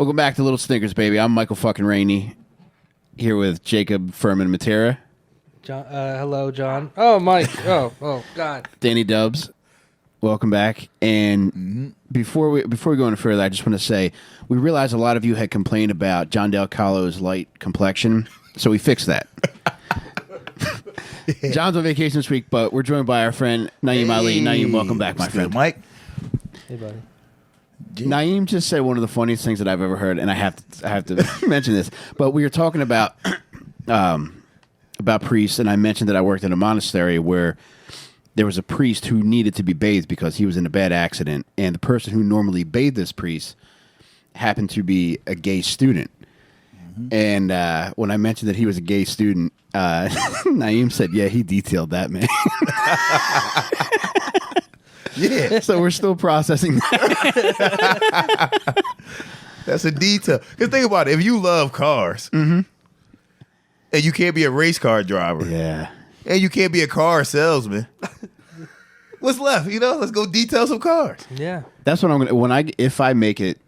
Welcome back to Little Snickers, baby. I'm Michael fucking Rainey, here with Jacob Furman Matera. John, hello, John. Oh, Mike. Oh, God. Danny Dubs. Welcome back. And before we go any further, I just want to say we realized a lot of you had complained about John Del Calo's light complexion, so we fixed that. John's on vacation this week, but we're joined by our friend Naeem Ali. Naeem, welcome back, my friend. Mike. Hey, buddy. Naeem just said one of the funniest things that I've ever heard, and I have to mention this. But we were talking about priests, and I mentioned that I worked in a monastery where there was a priest who needed to be bathed because he was in a bad accident, and the person who normally bathed this priest happened to be a gay student. And when I mentioned that he was a gay student, Naeem said, yeah, he detailed that, man. Yeah. So we're still processing that. That's a detail. Because think about it. If you love cars, and you can't be a race car driver, Yeah. and you can't be a car salesman, what's left? Let's go detail some cars. Yeah. That's what I'm gonna if I make it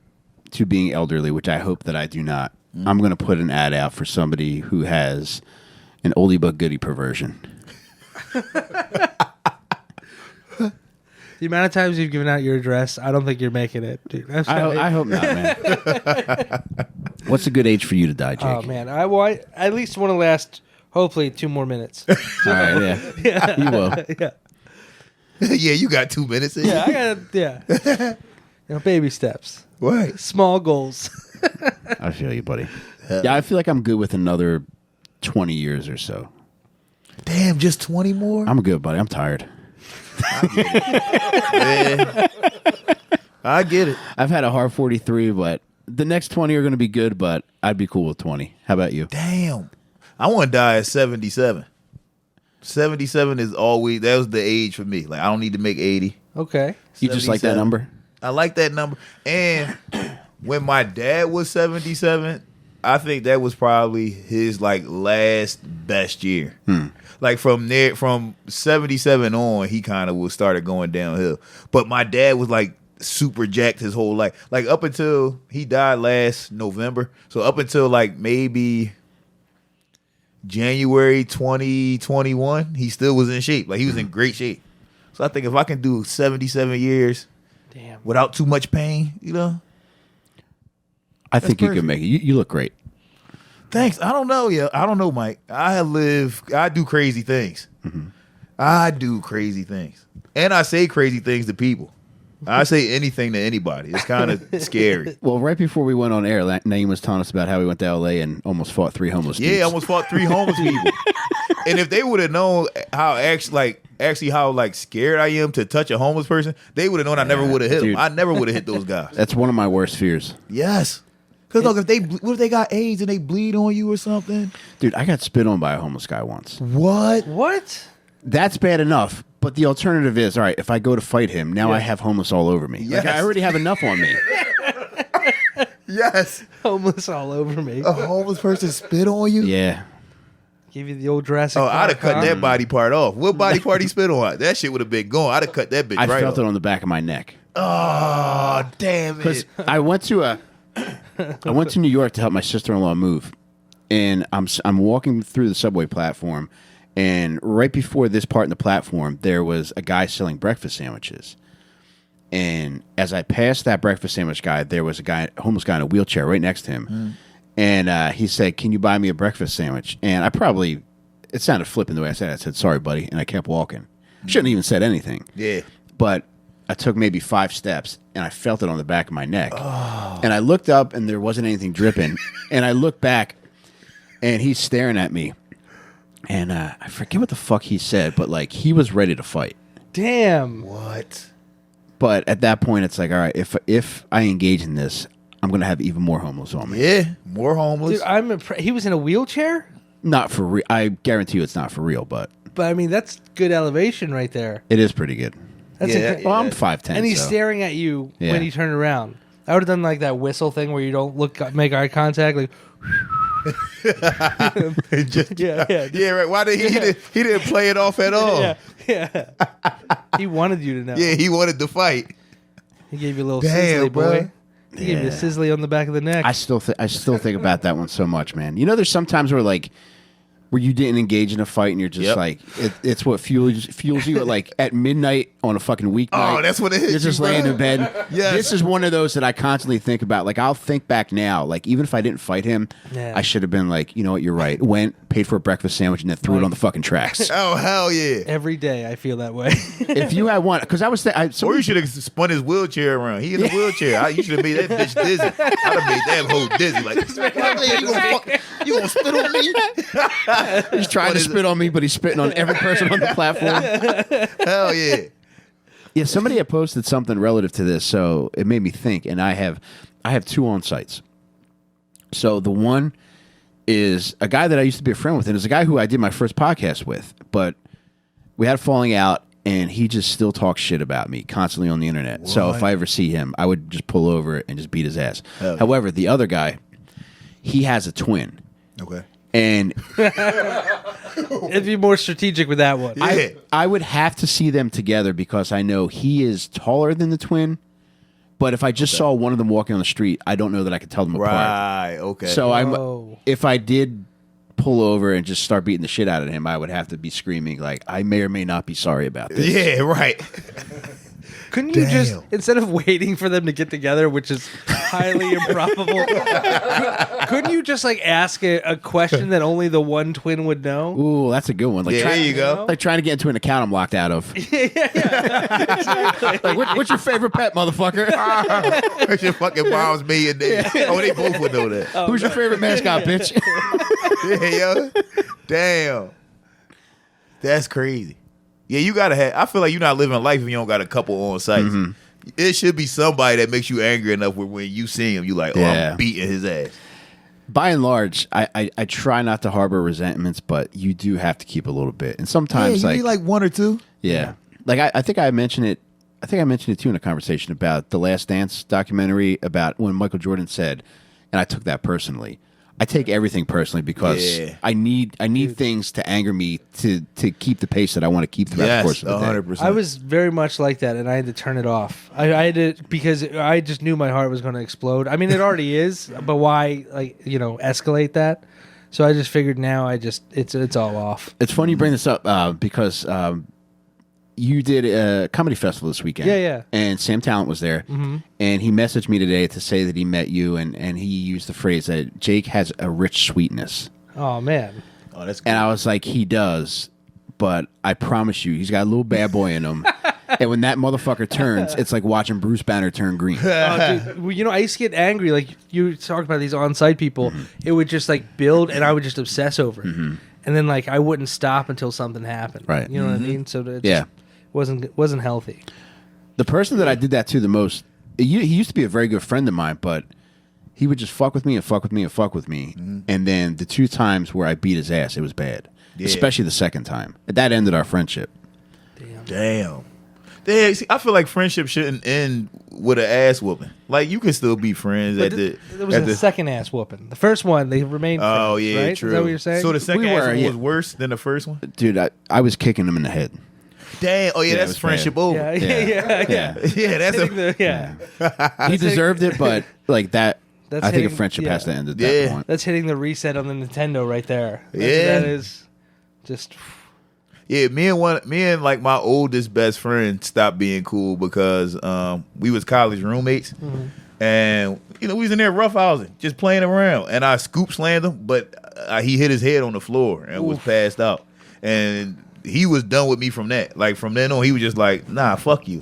to being elderly, which I hope that I do not. I'm gonna put an ad out for somebody who has an oldie but goodie perversion. The amount of times you've given out your address, I don't think you're making it, dude. I hope not, man. What's a good age for you to die, Jake? Oh, man. I at least want to last, hopefully, 2 more minutes. All right, yeah. You will. Yeah. Yeah, you got 2 minutes. Yeah, I got baby steps. Right. Small goals. I feel you, buddy. Yeah, I feel like I'm good with another 20 years or so. Damn, just 20 more? I'm good, buddy. I'm tired. I get it. I've had a hard 43, but the next 20 are going to be good, but I'd be cool with 20. How about you? Damn. I want to die at 77. 77 is always, that was the age for me. Like, I don't need to make 80. Okay. You just like that 77. number? I like that number. And when my dad was 77, I think that was probably his last best year. Like from 77 on, he kind of started going downhill. But my dad was super jacked his whole life. Like up until he died last November. So up until maybe January 2021, he still was in shape. Like he was in great shape. So I think if I can do 77 years Damn. without too much pain, I think you can make it. You look great. Thanks. I don't know. Yeah, I don't know, Mike. I do crazy things. I do crazy things. And I say crazy things to people. I say anything to anybody. It's kind of scary. Well, right before we went on air, Naeem was telling us about how he went to L.A. and almost fought 3 homeless dudes. Yeah, I almost fought 3 homeless people. And if they would have known how how scared I am to touch a homeless person, they would have known I never would have hit them. I never would have hit those guys. That's one of my worst fears. Yes. Because look, what if they got AIDS and they bleed on you or something? Dude, I got spit on by a homeless guy once. What? That's bad enough, but the alternative is, all right, if I go to fight him, now I have homeless all over me. Yes. I already have enough on me. Yes. Homeless all over me. A homeless person spit on you? Yeah. Give you the old Jurassic Oh, I'd have Park, cut that body part off. What body part he spit on? That shit would have been gone. I'd have cut that bitch I right felt off. it on the back of my neck. Oh, damn Because it. I went to New York to help my sister-in-law move, and I'm walking through the subway platform, and right before this part in the platform, there was a guy selling breakfast sandwiches. And as I passed that breakfast sandwich guy, there was a homeless guy in a wheelchair right next to him. And he said, "Can you buy me a breakfast sandwich?" And it sounded flippant the way I said it. I said, "Sorry, buddy," and I kept walking. Shouldn't even said anything. Yeah. But I took maybe 5 steps, and I felt it on the back of my neck. Oh. And I looked up, and there wasn't anything dripping. And I looked back, and he's staring at me. And I forget what the fuck he said, but he was ready to fight. Damn. What? But at that point, it's like, all right, if I engage in this, I'm going to have even more homeless on me. Yeah, more homeless. Dude, he was in a wheelchair? Not for real. I guarantee you it's not for real, but But, I mean, that's good elevation right there. it is pretty good. That's Yeah. Well, I'm 5'10", And he's so. staring at you Yeah. when you turn around. I would have done that whistle thing where you don't make eye contact. Yeah, right. Why did he didn't play it off at all? Yeah. He wanted you to know. Yeah, he wanted to fight. He gave you a little Damn, sizzly boy. bro. He gave you a sizzly on the back of the neck. I still think about that one so much, man. You know, there's sometimes where you didn't engage in a fight and you're just like, it's what fuels you at midnight on a fucking weeknight. Oh, that's what it is. You're just laying in bed. Yes. This is one of those that I constantly think about. Like, I'll think back now. Like, even if I didn't fight him, I should have been like, you know what, you're right. Went, paid for a breakfast sandwich, and then threw it on the fucking tracks. Oh, hell yeah. Every day I feel that way. If you had one, because I was or you should have spun his wheelchair around. He in a wheelchair. You should have made that bitch dizzy. I'd have made that whole dizzy. Like, you gonna spit on me? He's trying to spit on me, but he's spitting on every person on the platform. Hell yeah. Yeah, somebody had posted something relative to this, so it made me think, and I have 2 on sites. So the one is a guy that I used to be a friend with, and it's a guy who I did my first podcast with, but we had a falling out, and he just still talks shit about me constantly on the internet. What? So if I ever see him, I would just pull over and just beat his ass. However, the other guy, he has a twin. Okay. And it'd be more strategic with that one. Yeah. I would have to see them together because I know he is taller than the twin. But if I just saw one of them walking on the street, I don't know that I could tell them apart. Right, okay. So if I did pull over and just start beating the shit out of him, I would have to be screaming like, I may or may not be sorry about this. Yeah, right. Couldn't you just, instead of waiting for them to get together, which is highly improbable, couldn't you just ask a question that only the one twin would know? Ooh, that's a good one. Like, there you go. Like trying to get into an account I'm locked out of. Exactly. Like, what's your favorite pet, motherfucker? What's your fucking mom's millionaire? Oh, they both would know that. Who's your favorite mascot, bitch? Yeah, yo. Damn. That's crazy. Yeah, you gotta have. I feel like you're not living life if you don't got a couple on sites. Mm-hmm. It should be somebody that makes you angry enough where when you see him, you like, I'm beating his ass. By and large, I try not to harbor resentments, but you do have to keep a little bit. And sometimes, you need like 1 or 2. Yeah, like I think I mentioned it. I think I mentioned it too in a conversation about the Last Dance documentary about when Michael Jordan said, and I took that personally. I take everything personally because I need things to anger me to keep the pace that I want to keep throughout the course of the 100%. day. I was very much like that, and I had to turn it off. I had to, because I just knew my heart was going to explode. I mean, it already is, but why, escalate that? So I just figured now it's all off. It's funny you bring this up because you did a comedy festival this weekend. Yeah. And Sam Talent was there. Mm-hmm. And he messaged me today to say that he met you, and he used the phrase that Jake has a rich sweetness. Oh, man. Oh, that's good. And I was like, he does, but I promise you, he's got a little bad boy in him. And when that motherfucker turns, it's like watching Bruce Banner turn green. Oh, dude, well, I used to get angry. Like, you talked about these on-site people. Mm-hmm. It would just, build, and I would just obsess over it. Mm-hmm. And then, I wouldn't stop until something happened. Right. You know what I mean? So it just wasn't healthy. The person that I did that to the most, he used to be a very good friend of mine, but he would just fuck with me and fuck with me and fuck with me. Mm-hmm. And then the 2 times where I beat his ass, it was bad. Yeah. Especially the second time. That ended our friendship. Damn. See, I feel like friendship shouldn't end with an ass whooping. Like, you can still be friends There was a second ass whooping. The first one, they remained friends, oh, yeah, right? true. Is that what you're saying? So the second ass one was worse than the first one? Dude, I was kicking him in the head. Damn. Oh, yeah, that's friendship over. Yeah. That's he deserved it, but I think hitting, a friendship has to end at that point. That's hitting the reset on the Nintendo right there. That is just... Yeah, me and my oldest best friend stopped being cool because we was college roommates, and we was in there roughhousing, just playing around, and I scoop slammed him, but he hit his head on the floor and was passed out, and he was done with me from that. Like, from then on, he was just like, nah, fuck you.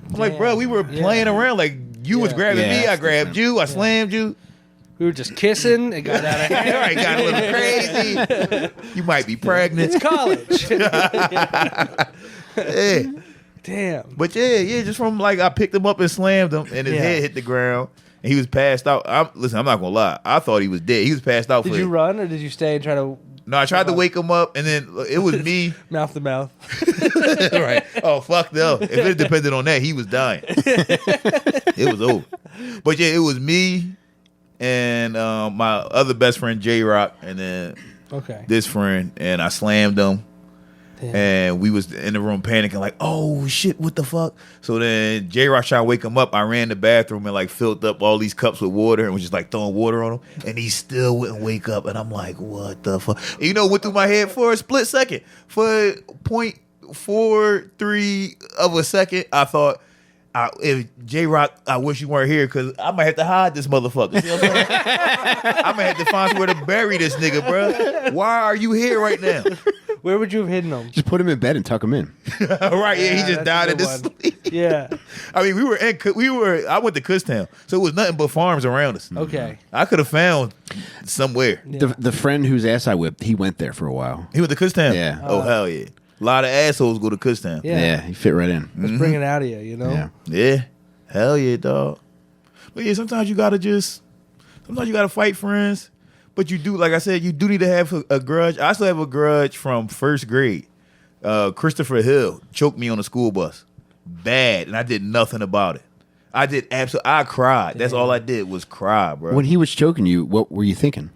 I'm like, bro, we were playing around, like, you was grabbing me, I grabbed you, I slammed you. We were just kissing. It got out of hand. Right, got a little crazy. You might be pregnant. It's college. Yeah. Damn. But just from I picked him up and slammed him, and his head hit the ground, and he was passed out. I'm not gonna lie. I thought he was dead. He was passed out. Did you run, or did you stay and try to? No, I tried to wake him up, and then it was me. Mouth to mouth. Right. Oh, fuck no. If it depended on that, he was dying. It was over. But it was me and my other best friend, J-Rock, and then this friend, and I slammed him. And we was in the room panicking like, oh shit, what the fuck? So then J-Rock trying to wake him up. I ran to the bathroom and like filled up all these cups with water and was just like throwing water on him. And he still wouldn't wake up. And I'm like, what the fuck? And you know, went through my head for a split second. For 0.43 of a second, I thought, if J-Rock, I wish you weren't here because I might have to hide this motherfucker. You know what I'm saying? I might have to find somewhere to bury this nigga, bro. Why are you here right now? Where would you have hidden him? Just put him in bed and tuck him in. Right, yeah, he just died in his sleep. Yeah. I mean, I went to Kutztown, so it was nothing but farms around us. Okay. I could have found somewhere. Yeah. The friend whose ass I whipped, he went there for a while. He went to Kutztown? Yeah. Oh, hell yeah. A lot of assholes go to Kutztown. Yeah. He fit right in. Let's bring it out of you, you know? Yeah. Yeah. Hell yeah, dog. But yeah, sometimes you gotta fight friends. But you do, like I said, you do need to have a grudge. I still have a grudge from first grade. Christopher Hill choked me on a school bus. Bad. And I did nothing about it. I cried. That's all I did was cry, bro. When he was choking you, what were you thinking?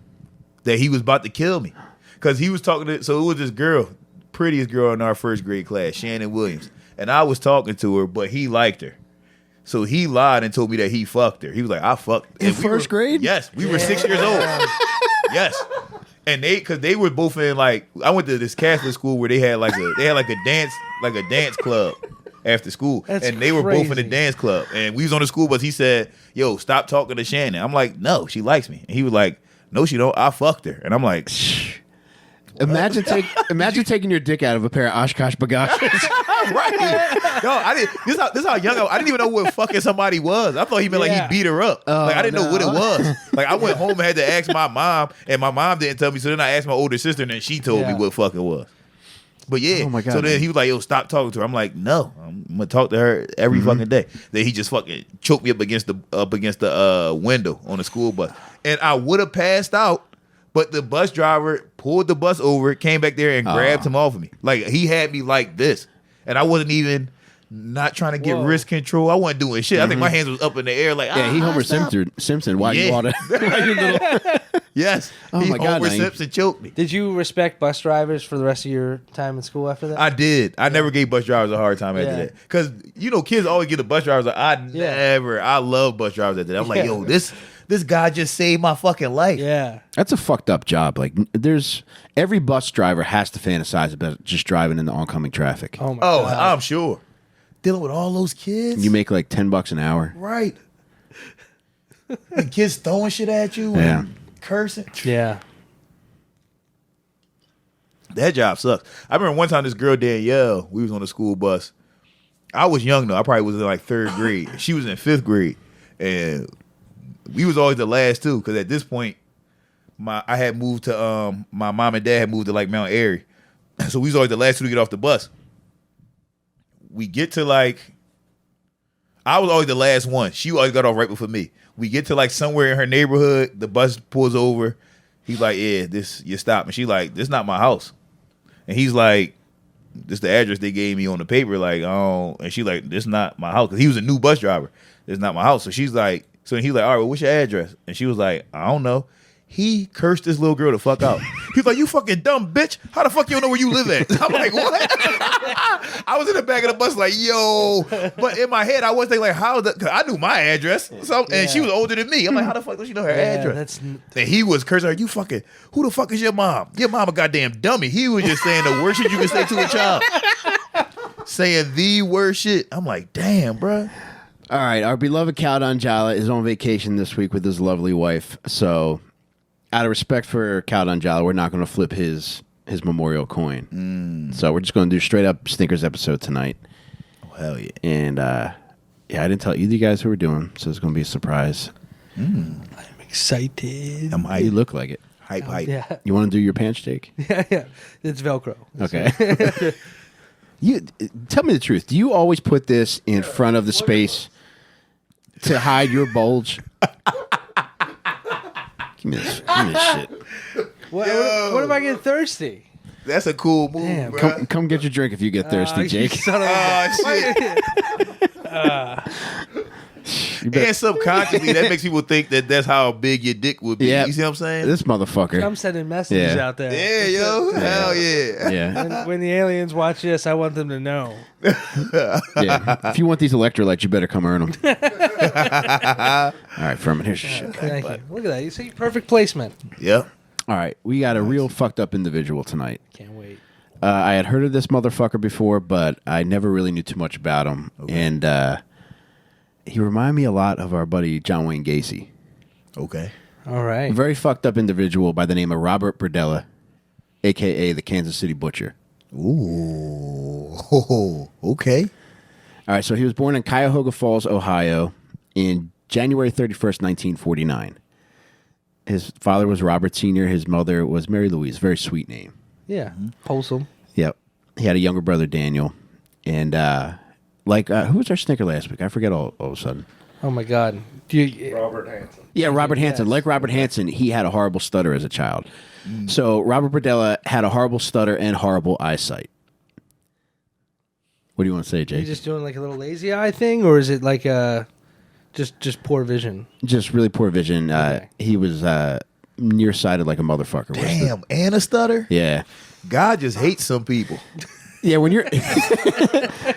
That he was about to kill me. Because he was talking to, so it was this girl, prettiest girl in our first grade class, Shannon Williams. And I was talking to her, but he liked her. So he lied and told me that he fucked her. He was like, I fucked. In first grade? Yes. We were 6 years old. Yes. And because they were both in like, I went to this Catholic school where they had a dance club after school. That's and they were both in the crazy. dance club. And we was on the school bus. He said, yo, stop talking to Shannon. I'm like, no, she likes me. And he was like, no, she don't. I fucked her. And I'm like, Imagine taking your dick out of a pair of Oshkosh bagashes. right. Yo, this is how young I didn't even know what fucking somebody was. I thought he meant like he beat her up. I didn't know what it was. Like I went home and had to ask my mom, and my mom didn't tell me. So then I asked my older sister, and then she told me what fuck it was. But yeah, Oh my God, so then man. he was like, yo, stop talking to her. I'm like, no, I'm gonna talk to her every fucking day. Then he just fucking choked me up against the window on the school bus. And I would have passed out, but the bus driver pulled the bus over, came back there and grabbed him off of me. Like he had me like this. And I wasn't even not trying to get wrist control. I wasn't doing shit. I think my hands was up in the air like, Yeah, he Homer stop. Simpson. Why you ought to? Yes. Oh He my God, Homer Naeem. Simpson choked me. Did you respect bus drivers for the rest of your time in school after that? I did. I never gave bus drivers a hard time after Yeah. that. Because, kids always get the bus drivers. Like, I love bus drivers after that. I'm like, yo, this guy just saved my fucking life. Yeah. That's a fucked up job. Like, every bus driver has to fantasize about just driving in the oncoming traffic. Oh my Oh, god. I'm sure. Dealing with all those kids. You make like $10 an hour. Right. And kids throwing shit at you Yeah. and cursing. Yeah. That job sucks. I remember one time this girl, Danielle, we was on the school bus. I was young though. I probably was in like third grade. She was in fifth grade. And we was always the last two. Because at this point, I had moved to, my mom and dad had moved to like Mount Airy. So we was always the last two to get off the bus. We get to like, I was always the last one. She always got off right before me. We get to like somewhere in her neighborhood. The bus pulls over. He's like, yeah, you stop. And she like, this not my house. And he's like, this the address they gave me on the paper. Like, oh, and she like, this not my house. Because he was a new bus driver. This not my house. So she's like, so he's like, all right, well, what's your address? And she was like, I don't know. He cursed this little girl the fuck out. He's like, you fucking dumb bitch. How the fuck you don't know where you live at? I'm like, what? I was in the back of the bus like, yo. But in my head, I was thinking like, how the, cause I knew my address. And she was older than me. I'm like, how the fuck does she know her address? And he was cursing her, you fucking, who the fuck is your mom? Your mom a goddamn dummy. He was just saying the worst shit you can say to a child. Saying the worst shit. I'm like, damn, bro. All right, our beloved Cal Donjala is on vacation this week with his lovely wife. So, out of respect for Cal Donjala, we're not going to flip his memorial coin. So we're just going to do straight up Snickers episode tonight. Oh, hell yeah. And yeah, I didn't tell either of you guys who we're doing, so it's going to be a surprise. I'm excited. I'm hype. You look like it. Hype. Yeah. You want to do your pants shake? Yeah. It's Velcro. Okay. You tell me the truth. Do you always put this in front of the space to hide your bulge? Give me this shit. What if I get thirsty? That's a cool move, Damn. bro. Come get your drink if you get thirsty, You Jake. son of a Oh, shit. And subconsciously, that makes people think that that's how big your dick would be. Yeah. You see what I'm saying? This motherfucker. I'm sending messages out there. Yeah, yo. Hell yeah. Yeah. When the aliens watch this, I want them to know. Yeah. If you want these electrolytes, you better come earn them. All right, Furman, here's your shit. Thank you. Look at that. You see, perfect placement. Yep. All right, we got a real fucked up individual tonight. Can't wait. I had heard of this motherfucker before, but I never really knew too much about him. Okay. And he reminded me a lot of our buddy John Wayne Gacy. Okay. All right. A very fucked up individual by the name of Robert Berdella, a.k.a. the Kansas City Butcher. Ooh. Okay. All right, so he was born in Cuyahoga Falls, Ohio, in January 31st, 1949. His father was Robert Sr., his mother was Mary Louise. Very sweet name. Yeah. Wholesome. Yep. He had a younger brother, Daniel. And who was our snicker last week? I forget all of a sudden. Oh, my God. Robert Hansen. Yeah, Robert Hansen. Yes. Like Robert Hansen, he had a horrible stutter as a child. So Robert Berdella had a horrible stutter and horrible eyesight. What do you want to say, Are you Jake? just doing like a little lazy eye thing, or is it like just poor vision? Just really poor vision. Okay. He was nearsighted like a motherfucker. Damn. And a stutter? Yeah. God just hates some people. Yeah, when you're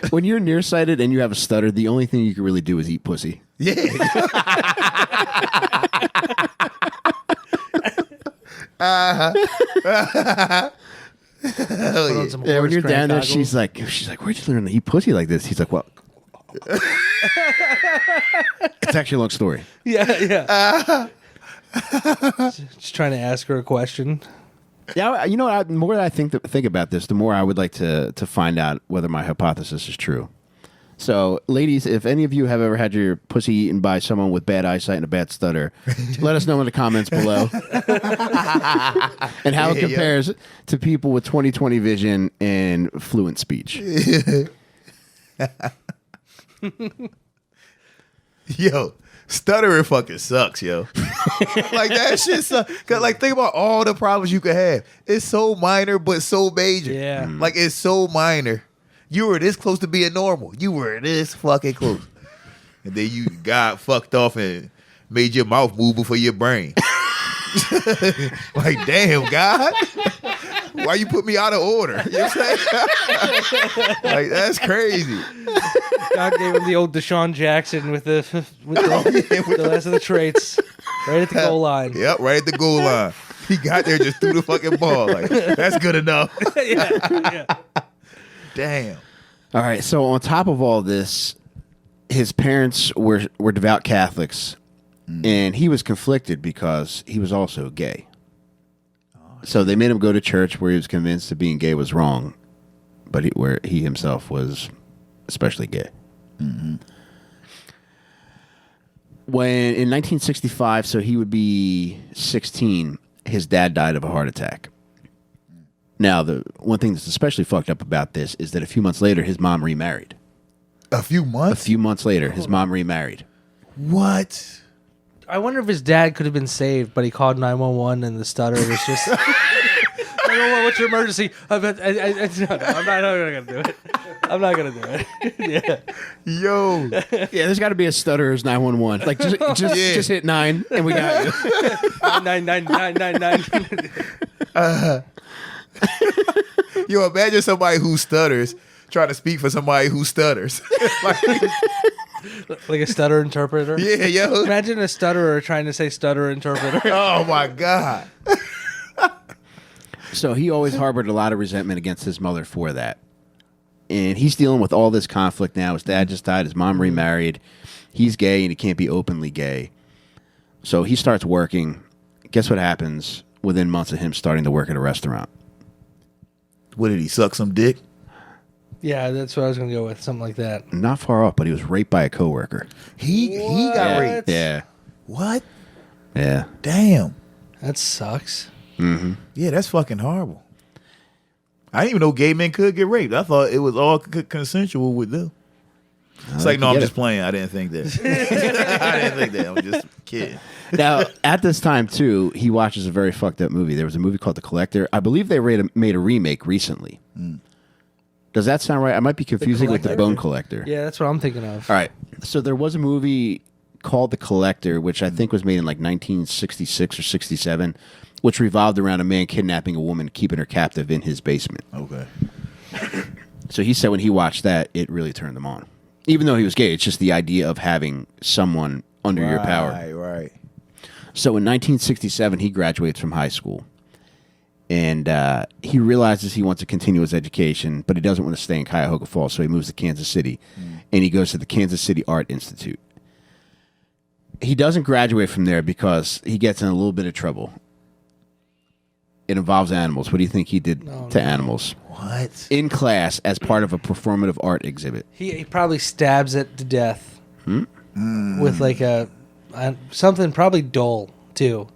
when you're nearsighted and you have a stutter, the only thing you can really do is eat pussy. Yeah. Put on some Yeah, when horse you're down there, crank she's like, "Where'd you learn to eat pussy like this?" He's like, "Well, it's actually a long story." goggles. Yeah. Just trying to ask her a question. Yeah, you know, the more that I think about this, the more I would like to find out whether my hypothesis is true. So, ladies, if any of you have ever had your pussy eaten by someone with bad eyesight and a bad stutter, let us know in the comments below. And how it compares to people with 20/20 vision and fluent speech. Yo, stuttering fucking sucks, yo. Like that shit sucks. Cause like think about all the problems you could have. It's so minor but so major. Yeah. Like it's so minor. You were this close to being normal. You were this fucking close. And then you got fucked off and made your mouth move before your brain. Like, damn, God. Why you put me out of order? You know what I'm saying? Like, that's crazy. God gave him the old Deshaun Jackson with the rest of the traits right at the goal line. Yep, right at the goal line. He got there, just threw the fucking ball. Like, that's good enough. Yeah. Damn. All right, so on top of all this, his parents were devout Catholics, and he was conflicted because he was also gay. So they made him go to church where he was convinced that being gay was wrong, but where he himself was especially gay. Mm-hmm. When in 1965, so he would be 16, his dad died of a heart attack. Now, the one thing that's especially fucked up about this is that a few months later, his mom remarried. A few A months? few months later, his mom remarried. What? I wonder if his dad could have been saved, but he called 911 and the stutter was just 911, what's your emergency? I'm not gonna do it. I'm not gonna do it. Yeah. Yo. Yeah, there's got to be a stutterer's 911. Like, just hit 9 and we got you. 99999. Yo, imagine somebody who stutters trying to speak for somebody who stutters. Like a stutter interpreter. Yeah, yo. Imagine a stutterer trying to say stutter interpreter. Oh, my God. So he always harbored a lot of resentment against his mother for that. And he's dealing with all this conflict now. His dad just died. His mom remarried. He's gay and he can't be openly gay. So he starts working. Guess what happens within months of him starting to work at a restaurant? What did he suck some dick? Yeah, that's what I was going to go with. Something like that. Not far off, but he was raped by a coworker. He got What? raped. Yeah. What? Yeah. Damn. That sucks. Mm-hmm. Yeah, that's fucking horrible. I didn't even know gay men could get raped. I thought it was all consensual with them. It's like, no, I'm just playing. I didn't think that. I didn't think that. I'm just kidding. Now, at this time, too, he watches a very fucked up movie. There was a movie called The Collector. I believe they made a remake recently. Does that sound right? I might be confusing with The Collector? Bone Collector. Yeah, that's what I'm thinking of. All right. So there was a movie called The Collector, which I think was made in like 1966 or 67, which revolved around a man kidnapping a woman, keeping her captive in his basement. Okay. So he said when he watched that, it really turned him on. Even though he was gay, it's just the idea of having someone under your power. Right. So in 1967, he graduates from high school. And he realizes he wants to continue his education, but he doesn't want to stay in Cuyahoga Falls, so he moves to Kansas City. And he goes to the Kansas City Art Institute. He doesn't graduate from there because he gets in a little bit of trouble. It involves animals. What do you think he did to animals? What? In class as part of a performative art exhibit. He probably stabs it to death with like a something probably dull too.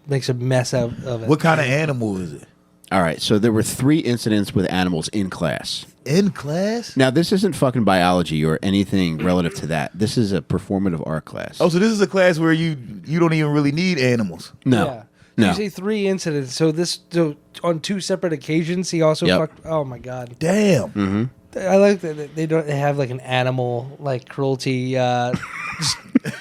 Makes a mess out of it. What kind of animal is it? All right, so there were 3 incidents with animals in class. In class? Now, this isn't fucking biology or anything relative to that. This is a performative art class. Oh, so this is a class where you don't even really need animals. No. Yeah. No. You say 3 incidents. So on 2 separate occasions, he also Yep. fucked. Oh my god. Damn. Mm-hmm. I like that they have like an animal like cruelty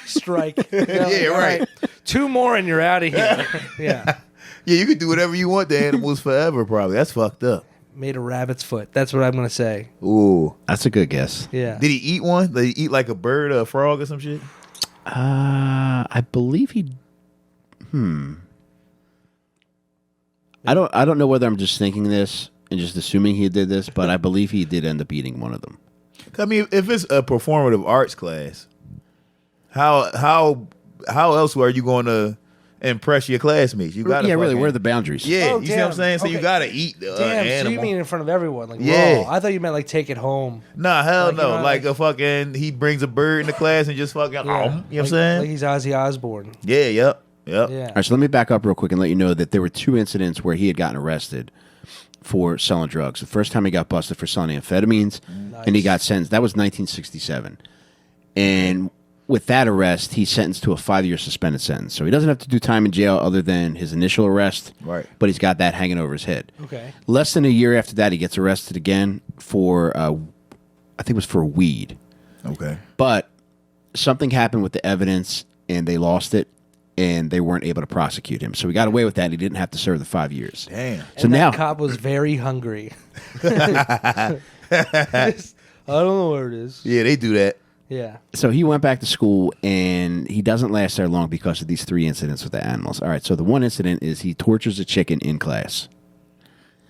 strike. Yeah, All right. 2 more and you're out of here. Yeah. Yeah, you can do whatever you want to animals forever, probably. That's fucked up. Made a rabbit's foot. That's what I'm gonna say. Ooh. That's a good guess. Yeah. Did he eat one? Did he eat like a bird or a frog or some shit? I believe he... I don't know whether I'm just thinking this and just assuming he did this, but I believe he did end up eating one of them. I mean, if it's a performative arts class, how else are you going to impress your classmates? You got really, where are the boundaries? Yeah, Oh, you see what I'm damn. saying? So you Okay. got to eat the Damn. So animal. you mean in front of everyone? Like Yeah. raw. I thought you meant like take it home. Nah, hell Like, you no. know, Like like- a fucking, he brings a bird in the class and just fucking, you know what I'm saying? Like he's Ozzy Osbourne. Yeah, yep. Yeah. All right, so let me back up real quick and let you know that there were 2 incidents where he had gotten arrested for selling drugs. The first time he got busted for selling amphetamines, and he got sentenced. That was 1967. And with that arrest, he's sentenced to a 5-year suspended sentence. So he doesn't have to do time in jail other than his initial arrest, Right. but he's got that hanging over his head. Okay. Less than a year after that, he gets arrested again for, I think it was for weed. Okay. But something happened with the evidence, and they lost it, and they weren't able to prosecute him. So he got away with that. He didn't have to serve the 5 years. Damn. So And now, that cop was very hungry. I don't know where it is. Yeah, they do that. Yeah. so he went back to school, and he doesn't last there long because of these 3 incidents with the animals. All right, so the one incident is he tortures a chicken in class.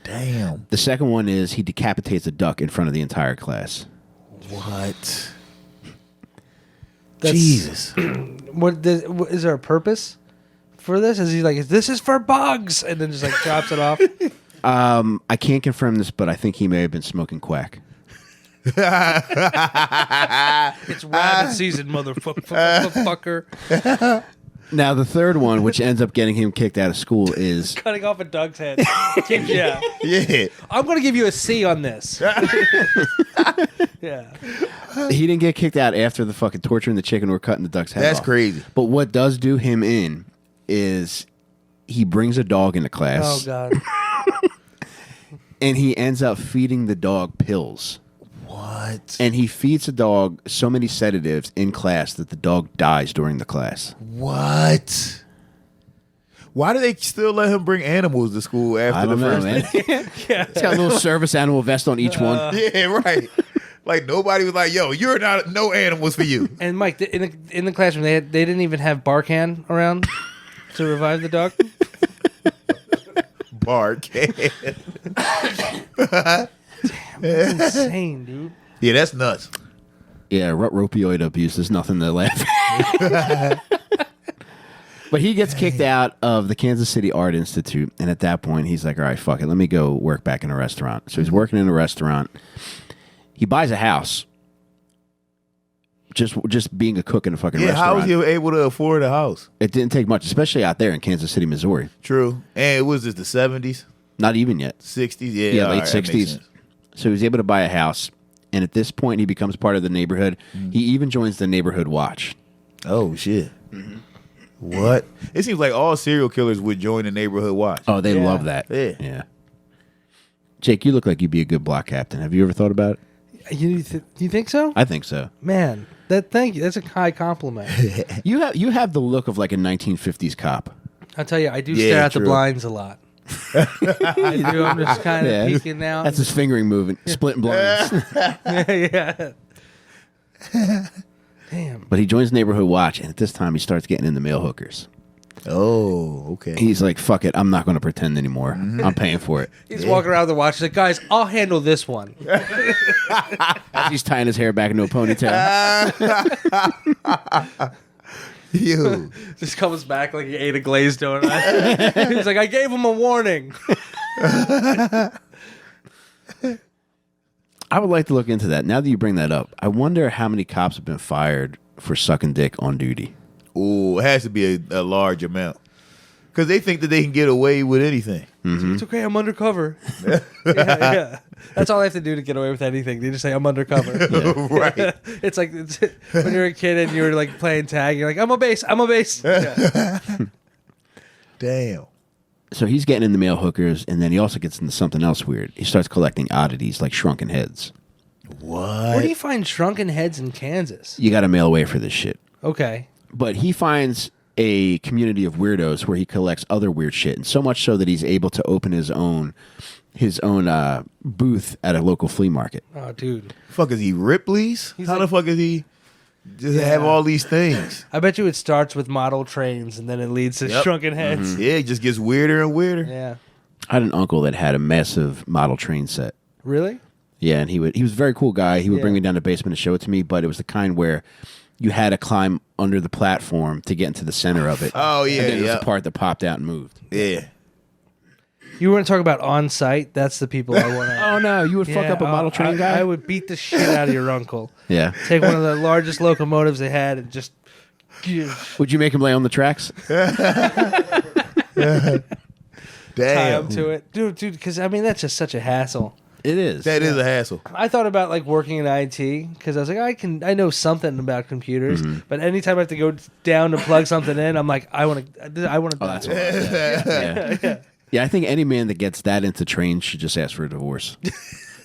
Damn. The second one is he decapitates a duck in front of the entire class. What? That's- Jesus. Is there a purpose for this? Is he like, this is for bugs, and then just like chops it off? I can't confirm this, but I think he may have been smoking quack. It's rabbit season, motherfucker. Now, the third one, which ends up getting him kicked out of school, is Cutting off a dog's head. Yeah. Yeah. I'm going to give you a C on this. Yeah. he didn't get kicked out after the fucking torturing the chicken or cutting the duck's head That's off. crazy. But what does do him in is he brings a dog into class. Oh, God. And he ends up feeding the dog pills. What? And he feeds the dog so many sedatives in class that the dog dies during the class. What? Why do they still let him bring animals to school after I don't the know, first man. day? Yeah. It's got a little service animal vest on each one. Yeah, right. Like nobody was like, "Yo, you're not no animals for you." And Mike, in the classroom, they didn't even have Barkan around to revive the dog. Bark. That's insane, dude. Yeah, that's nuts. Yeah, opioid abuse is nothing to laugh at. But he gets kicked out of the Kansas City Art Institute, and at that point, he's like, all right, fuck it, let me go work back in a restaurant. So he's working in a restaurant. He buys a house. Just being a cook in a fucking Yeah, restaurant. how was he able to afford a house? It didn't take much, especially out there in Kansas City, Missouri. True. And it was just the 70s, Not even yet. 60s. Yeah, Yeah, all late right, that makes 60s. sense. So he was able to buy a house, and at this point, he becomes part of the neighborhood. He even joins the neighborhood watch. Oh shit. What? It seems like all serial killers would join the neighborhood watch. Oh, they Yeah. love that. Yeah. Jake, you look like you'd be a good block captain. Have you ever thought about it? You think so? I think so. Man, Thank you. That's a high compliment. You have the look of like a 1950s cop. I'll tell you, I do Yeah, stare at the true. blinds a lot. I do. I'm just kind of peeking now. That's his fingering movement, splitting blinds. yeah. Damn. But he joins Neighborhood Watch, and at this time he starts getting into mail hookers. Oh, okay. He's like, "Fuck it, I'm not going to pretend anymore. I'm paying for it." He's walking around the watch. He's like, guys, I'll handle this one. As he's tying his hair back into a ponytail. You. Just comes back like he ate a glazed donut. He's like, I gave him a warning. I would like to look into that. Now that you bring that up, I wonder how many cops have been fired for sucking dick on duty. Ooh, it has to be a large amount. Because they think that they can get away with anything. It's okay, I'm undercover. yeah. That's all I have to do to get away with anything. They just say, I'm undercover. Right. It's like when you're a kid and you're like playing tag, you're like, I'm a base. Yeah. Damn. So he's getting into mail hookers, and then he also gets into something else weird. He starts collecting oddities like shrunken heads. What? Where do you find shrunken heads in Kansas? You got to mail away for this shit. Okay. But he finds a community of weirdos where he collects other weird shit, and so much so that he's able to open his own booth at a local flea market. Oh, dude. Fuck, is he Ripley's? How the like- fuck is he just have all these things? I bet you it starts with model trains and then it leads to shrunken heads. Yeah, it just gets weirder and weirder. Yeah. I had an uncle that had a massive model train set. Really? Yeah, and he was a very cool guy. He would bring Yeah. me down to the basement to show it to me, but it was the kind where you had to climb under the platform to get into the center of it. Oh, yeah, And then there was yeah. a part that popped out and moved. Yeah. You want to talk about on site? That's the people I want to. Oh no, you would fuck up a model train guy? I would beat the shit out of your uncle. Yeah. Take one of the largest locomotives they had and just. Would you make him lay on the tracks? Tie Damn. up to it, dude. Because I mean, that's just such a hassle. It is. That is a hassle. I thought about like working in IT because I was like, I know something about computers, but anytime I have to go down to plug something in, I'm like, I want to. Oh, that's what yeah. Yeah, I think any man that gets that into trains should just ask for a divorce.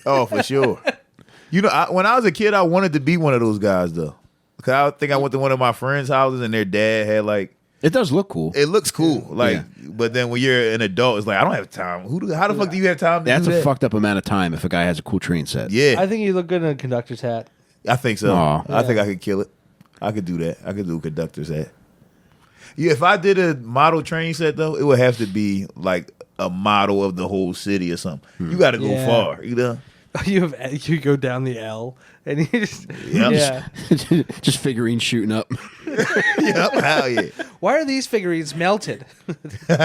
Oh, for sure. You know, when I was a kid, I wanted to be one of those guys, though. Because I think I went to one of my friends' houses, and their dad had, like... It does look cool. It looks cool. Like, Yeah. But then when you're an adult, it's like, I don't have time. How the fuck do you have time to That's do a that? fucked up amount of time if a guy has a cool train set. Yeah, I think you look good in a conductor's hat. I think so. Aw. I think I could kill it. I could do that. I could do a conductor's hat. Yeah, if I did a model train set, though, it would have to be, like, a model of the whole city or something. You got to go Yeah. far, you know? You go down the L and you just Yep. yeah. Just figurines shooting up. Yep, hell yeah. Why are these figurines melted? Be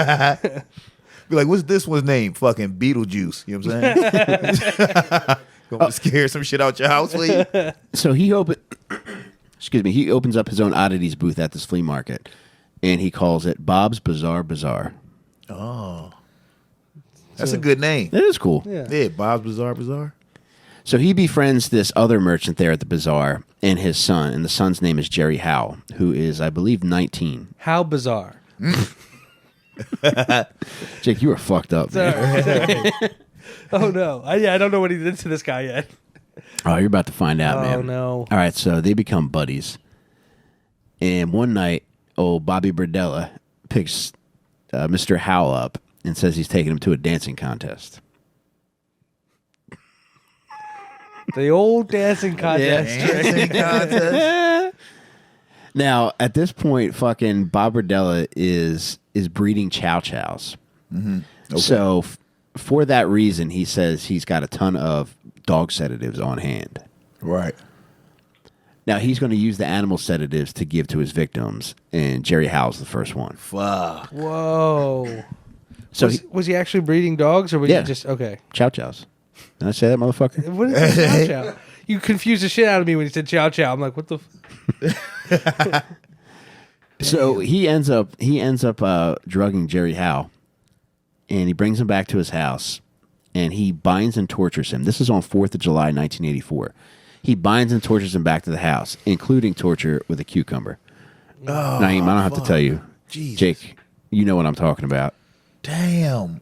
like, what's this one's name? Fucking Beetlejuice. You know what I'm saying? Gonna scare some shit out your house for you? So he opens up his own oddities booth at this flea market, and he calls it Bob's Bizarre Bazaar. That's a good name. That is cool. Yeah. Yeah, Bob's Bazaar. So he befriends this other merchant there at the bazaar and his son, and the son's name is Jerry Howe, who is, I believe, 19. How bizarre. Jake, you are fucked up, man. Oh no. I don't know what he did to this guy yet. Oh, you're about to find out, man. Oh no. All right, so they become buddies. And one night, old Bobby Berdella picks Mr. Howe up and says he's taking him to a dancing contest. The old dancing contest. Dancing contest. Now, at this point, fucking Bob Berdella is breeding chow chows. Okay. So for that reason, he says he's got a ton of dog sedatives on hand. Right. Now, he's going to use the animal sedatives to give to his victims, and Jerry Howe's the first one. Fuck. Whoa. So Was he actually breeding dogs or was Yeah. he just okay? chow chows. Did I say that, motherfucker? What is this chow chow? You confused the shit out of me when you said chow chow. I'm like, what the So he ends up drugging Jerry Howe, and he brings him back to his house, and he binds and tortures him. This is on 4th of July, 1984. He binds and tortures him back to the house, including torture with a cucumber. Naeem, I don't have to tell you. Jesus. Jake, you know what I'm talking about. Damn.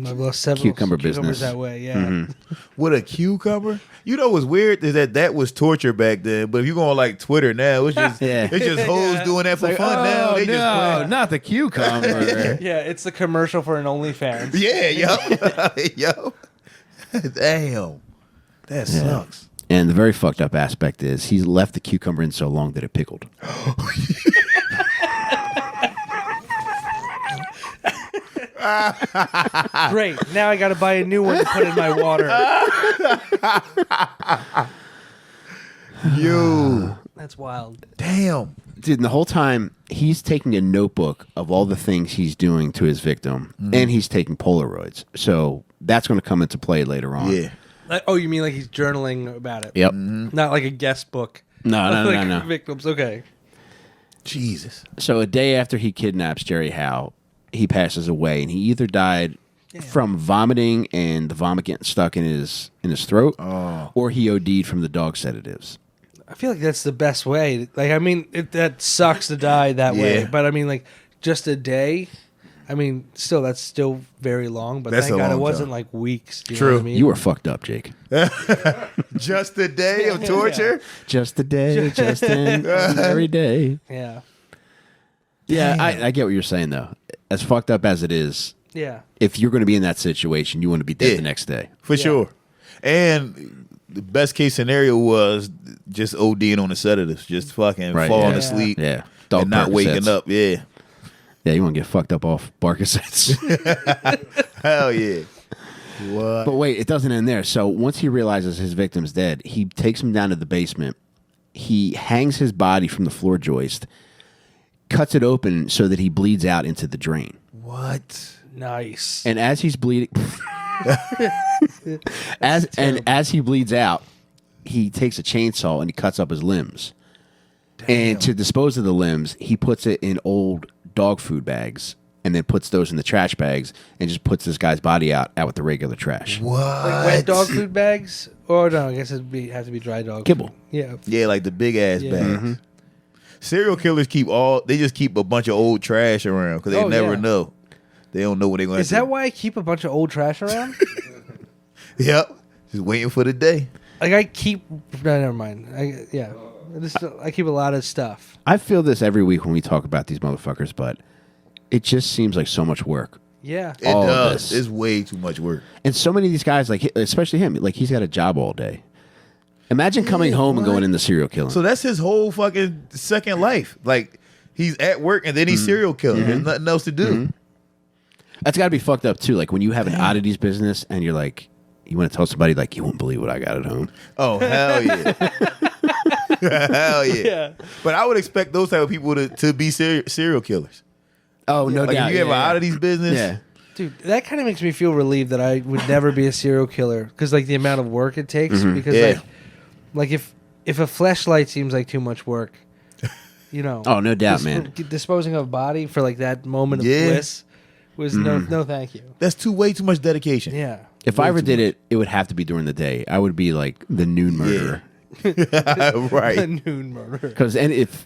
I've lost several Cucumber cucumbers business. that way. Yeah. Mhm. With a cucumber? You know what's weird is that was torture back then. But if you go on like Twitter now, it's just Yeah. it's just hoes Yeah. damn for fun now. They just no, play. not the cucumber. Yeah, it's the commercial for an OnlyFans. Yeah, yo. Damn. That sucks. And the very fucked up aspect is he's left the cucumber in so long that it pickled. Great. Now I got to buy a new one to put in my water. Yo. That's wild. Damn. Dude, and the whole time he's taking a notebook of all the things he's doing to his victim, and he's taking Polaroids. So that's going to come into play later on. Yeah. Oh, you mean like he's journaling about it? Yep. Not like a guest book. No, Like no. Victims. Okay. Jesus. So a day after he kidnaps Jerry Howe, he passes away, and he either died from vomiting and the vomit getting stuck in his throat, or he OD'd from the dog sedatives. I feel like that's the best way. Like, I mean, that sucks to die that way. Yeah. But I mean, like, just a day. I mean, still, that's still very long. But That's thank a God it long wasn't time. like weeks. Do you True. know what I mean? You were fucked up, Jake. Just a day of torture? Just a day, just an ordinary day. Yeah. Yeah, I get what you're saying, though. As fucked up as it is, Yeah. if you're going to be in that situation, you want to be dead Yeah. the next day. For sure. And the best case scenario was just ODing on the sedatives, just fucking Right, falling yeah. asleep Yeah. Dog and not waking Percocets. up. Yeah. Yeah, you want to get fucked up off Percocets. Hell yeah. What? But wait, it doesn't end there. So once he realizes his victim's dead, he takes him down to the basement. He hangs his body from the floor joist, cuts it open so that he bleeds out into the drain. What? Nice. And as he's bleeding, as he bleeds out, he takes a chainsaw and he cuts up his limbs. And to dispose of the limbs, he puts it in old dog food bags and then puts those in the trash bags and just puts this guy's body out with the regular trash. What? Like wet dog food bags? Or no, I guess it'd have to be dry dog. Kibble. Food. Yeah. Yeah, like the big ass Yeah. bags. Serial killers they just keep a bunch of old trash around because they never know. They don't know what they're going to do. Is that why I keep a bunch of old trash around? Yep. Just waiting for the day. Like I keep. No, never mind. I keep a lot of stuff. I feel this every week when we talk about these motherfuckers, but it just seems like so much work. Yeah. It All of does. this. It's way too much work. And so many of these guys, like especially him, like he's got a job all day. Imagine coming home and going into serial killing. So that's his whole fucking second life. Like he's at work and then he's serial killing. There's nothing else to do. That's got to be fucked up too. Like when you have an oddities business and you're like, you want to tell somebody like, you won't believe what I got at home. Oh hell yeah. Hell yeah. Yeah. But I would expect those type of people to be serial killers. Oh no Like doubt. if you have yeah, an oddities business. yeah. Dude, that kind of makes me feel relieved that I would never be a serial killer because like the amount of work it takes. Because Yeah. like if a fleshlight seems like too much work, you know. Oh, no doubt, man. Disposing of a body for like that moment of Yeah. bliss was no thank you. That's way too much dedication. Yeah. If I ever did it, it would have to be during the day. I would be like the noon murderer. A Right. noon murder. Because if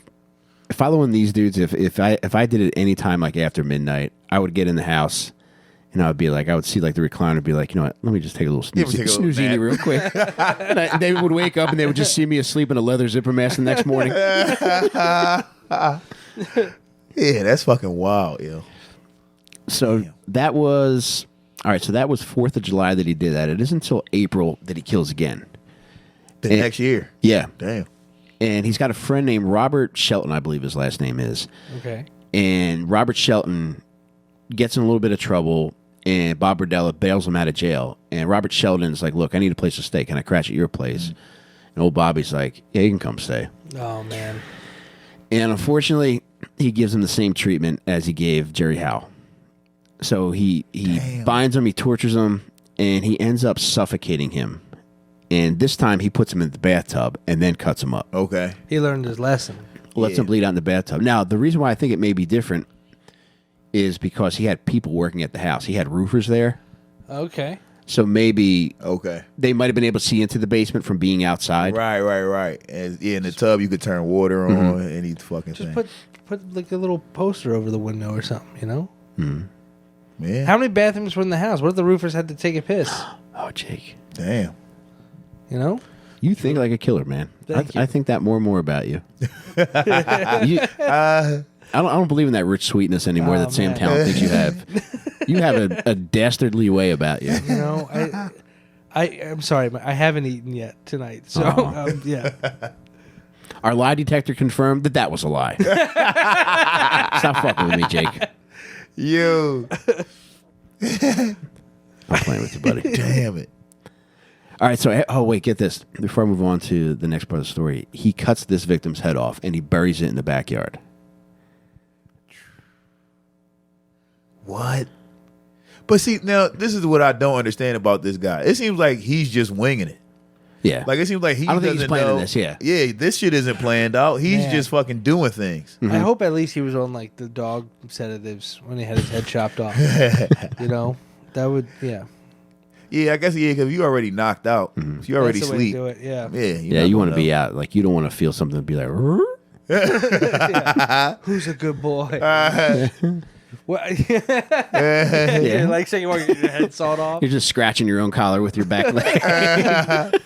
following these dudes, if I did it any time like after midnight, I would get in the house and I would be like, I would see like the recliner, be like, you know what? Let me just take a little Yeah, take a little snoozini nap. real quick. And they would wake up and they would just see me asleep in a leather zipper mask the next morning. Yeah, that's fucking wild, yo. So that was all right. So that was 4th of July that he did that. It isn't until April that he kills again. The And- next year. Yeah, Damn. and he's got a friend named Robert Shelton, I believe his last name is. Okay. And Robert Shelton gets in a little bit of trouble, and Bob Berdella bails him out of jail. And Robert Shelton's like, "Look, I need a place to stay. Can I crash at your place?" And old Bobby's like, "Yeah, you can come stay." Oh man. And unfortunately, he gives him the same treatment as he gave Jerry Howe. So he Damn. binds him, he tortures him, and he ends up suffocating him. And this time he puts him in the bathtub and then cuts him up. Okay. He learned his lesson. Lets Yeah. him bleed out in the bathtub. Now, the reason why I think it may be different is because he had people working at the house. He had roofers there. Okay. So maybe Okay. they might have been able to see into the basement from being outside. Right. And yeah, in the tub you could turn water on any fucking Just thing. put like a little poster over the window or something, you know? Yeah. How many bathrooms were in the house? What if the roofers had to take a piss? Oh, Jake. Damn. You know? You think like a killer, man. Thank you. I think that more and more about you. I don't believe in that rich sweetness anymore that Sam man. Talent thinks you have. You have a dastardly way about you. You know, I'm sorry, but I haven't eaten yet tonight. So, yeah. Our lie detector confirmed that was a lie. Stop fucking with me, Jake. Yo. I'm playing with you, buddy. Damn it. All right, so, wait, get this. Before I move on to the next part of the story, he cuts this victim's head off and he buries it in the backyard. What? But see, now, this is what I don't understand about this guy. It seems like he's just winging it. Yeah. Like, it seems like he I don't think doesn't he's planning know. this, yeah. Yeah, this shit isn't planned out. He's Man. just fucking doing things. I hope at least he was on like the dog sedatives when he had his head chopped off. You know, that would, yeah. Yeah, I guess, yeah, because you already knocked out. If you already That's the way to sleep. do it, yeah. Yeah, Yeah, you want to be out. Like, you don't want to feel something and be like, Who's a good boy? What? Yeah. Like saying you want to get your head sawed off. you're just scratching your own collar with your back leg.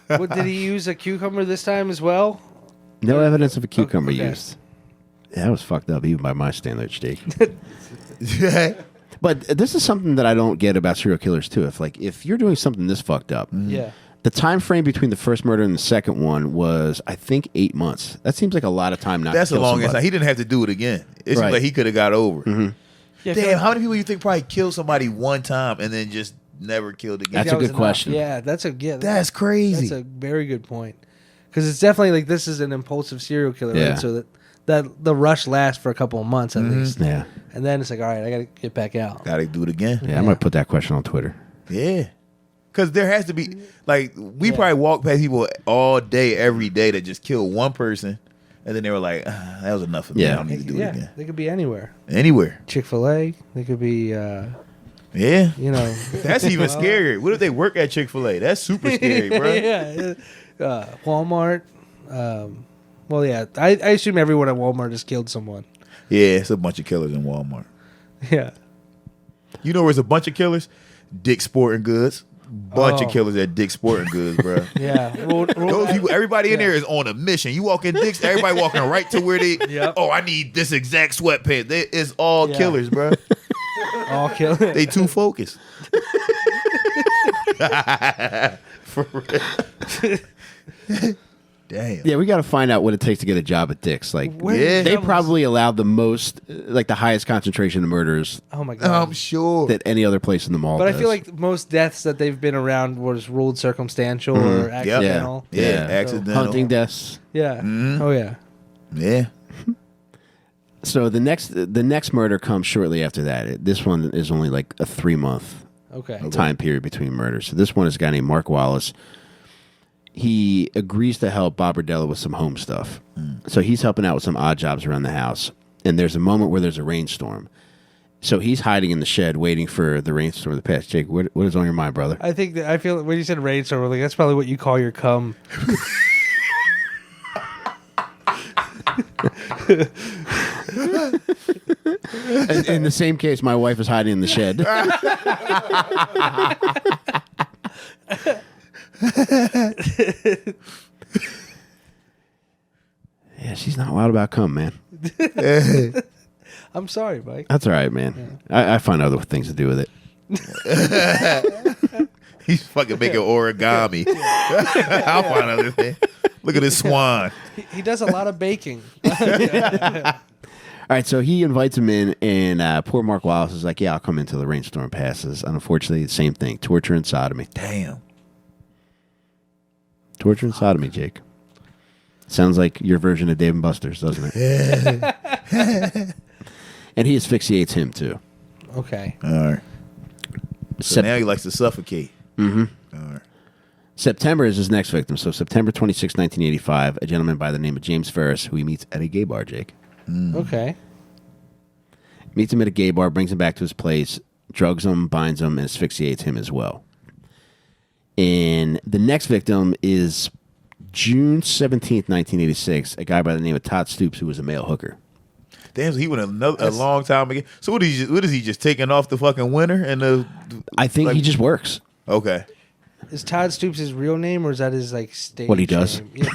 What, did he use a cucumber this time as well? No evidence of a cucumber Okay. used. Yeah, that was fucked up, even by my standards, Jake. Yeah. But this is something that I don't get about serial killers too. If you're doing something this fucked up, Yeah. the time frame between the first murder and the second one was, I think, 8 months. That seems like a lot of time not That's to a kill long ass time. somebody. He didn't have to do it again. It seems Right. like he could have got over. Yeah, Damn, how many people you think probably killed somebody one time and then just never killed again? That's that a was good enough. question. Yeah, that's That's crazy. That's a very good point. Because it's definitely like this is an impulsive serial killer, Yeah. right? So that the rush lasts for a couple of months at least, Yeah. and then it's like, all right, I got to get back out. Gotta do it again. Yeah, I might put that question on Twitter. Yeah. Because there has to be, like, we probably walk past people all day, every day that just kill one person, and then they were like, that was enough for me. Yeah. I don't need to do it again. They could be anywhere. Anywhere. Chick-fil-A. They could be, Yeah. you know. That's even scarier. What if they work at Chick-fil-A? That's super scary, bro. yeah. Walmart. Well, yeah. I assume everyone at Walmart has killed someone. Yeah, it's a bunch of killers in Walmart. Yeah. You know where's a bunch of killers? Dick's Sporting Goods. Bunch of killers at Dick's Sporting Goods, bro. Yeah. Those people, everybody in there is on a mission. You walk in Dick's, everybody walking right to where they. Yep. Oh, I need this exact sweatpants. It's all Yeah. killers, bro. all kill. They too focused. For real. Damn. Yeah, we got to find out what it takes to get a job at Dick's. Like, Yeah. they probably allowed the most, like the highest concentration of murders Oh my god. I'm sure. that any other place in the mall But does. I feel like most deaths that they've been around was ruled circumstantial or accidental. Yeah, Yeah. accidental. hunting deaths. Yeah. Oh yeah. Yeah. So the next murder comes shortly after that. This one is only like a 3-month Okay. time period between murders. So this one is a guy named Mark Wallace. He agrees to help Bob Berdella with some home stuff. So he's helping out with some odd jobs around the house. And there's a moment where there's a rainstorm. So he's hiding in the shed waiting for the rainstorm to pass. Jake, what is on your mind, brother? I think that I feel when you said rainstorm, like that's probably what you call your cum. In the same case, my wife is hiding in the shed. Yeah, she's not wild about cum, man. I'm sorry, Mike. That's all right, man. I find other things to do with it. He's fucking making origami. I'll find other thing. Look at this swan. He does a lot of baking. All right, so he invites him in, and poor Mark Wallace is like, yeah, I'll come until the rainstorm passes. And unfortunately, the same thing, torture and sodomy. Damn. Torture and sodomy, Jake. Sounds like your version of Dave and Buster's, doesn't it? And he asphyxiates him, too. Okay. All right. So now he likes to suffocate. All right. September is his next victim. So September 26, 1985, a gentleman by the name of James Ferris, who he meets at a gay bar, Jake. Okay. Meets him at a gay bar, brings him back to his place, drugs him, binds him, and asphyxiates him as well. And the next victim is June 17th, 1986, a guy by the name of Todd Stoops, who was a male hooker. Damn, so he went a long time again. So what is he just taking off the fucking winter and the? I think he just works. Okay. Is Todd Stoops his real name or is that his like stage What he does? name? Yeah.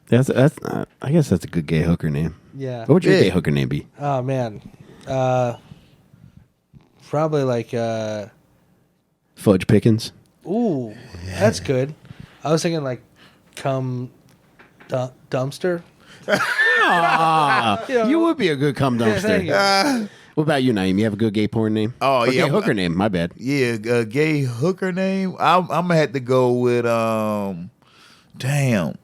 That's I guess that's a good gay hooker name. Yeah. What would your gay hooker name be? Oh man. Probably like Fudge Pickens. ooh, that's good. I was thinking like dumpster. You would be a good cum Yeah, thank dumpster. you. What about you, Naeem? You have a good gay porn name? Oh, Or yeah, gay hooker name. My bad. Yeah, a gay hooker name. I'm gonna have to go with damn.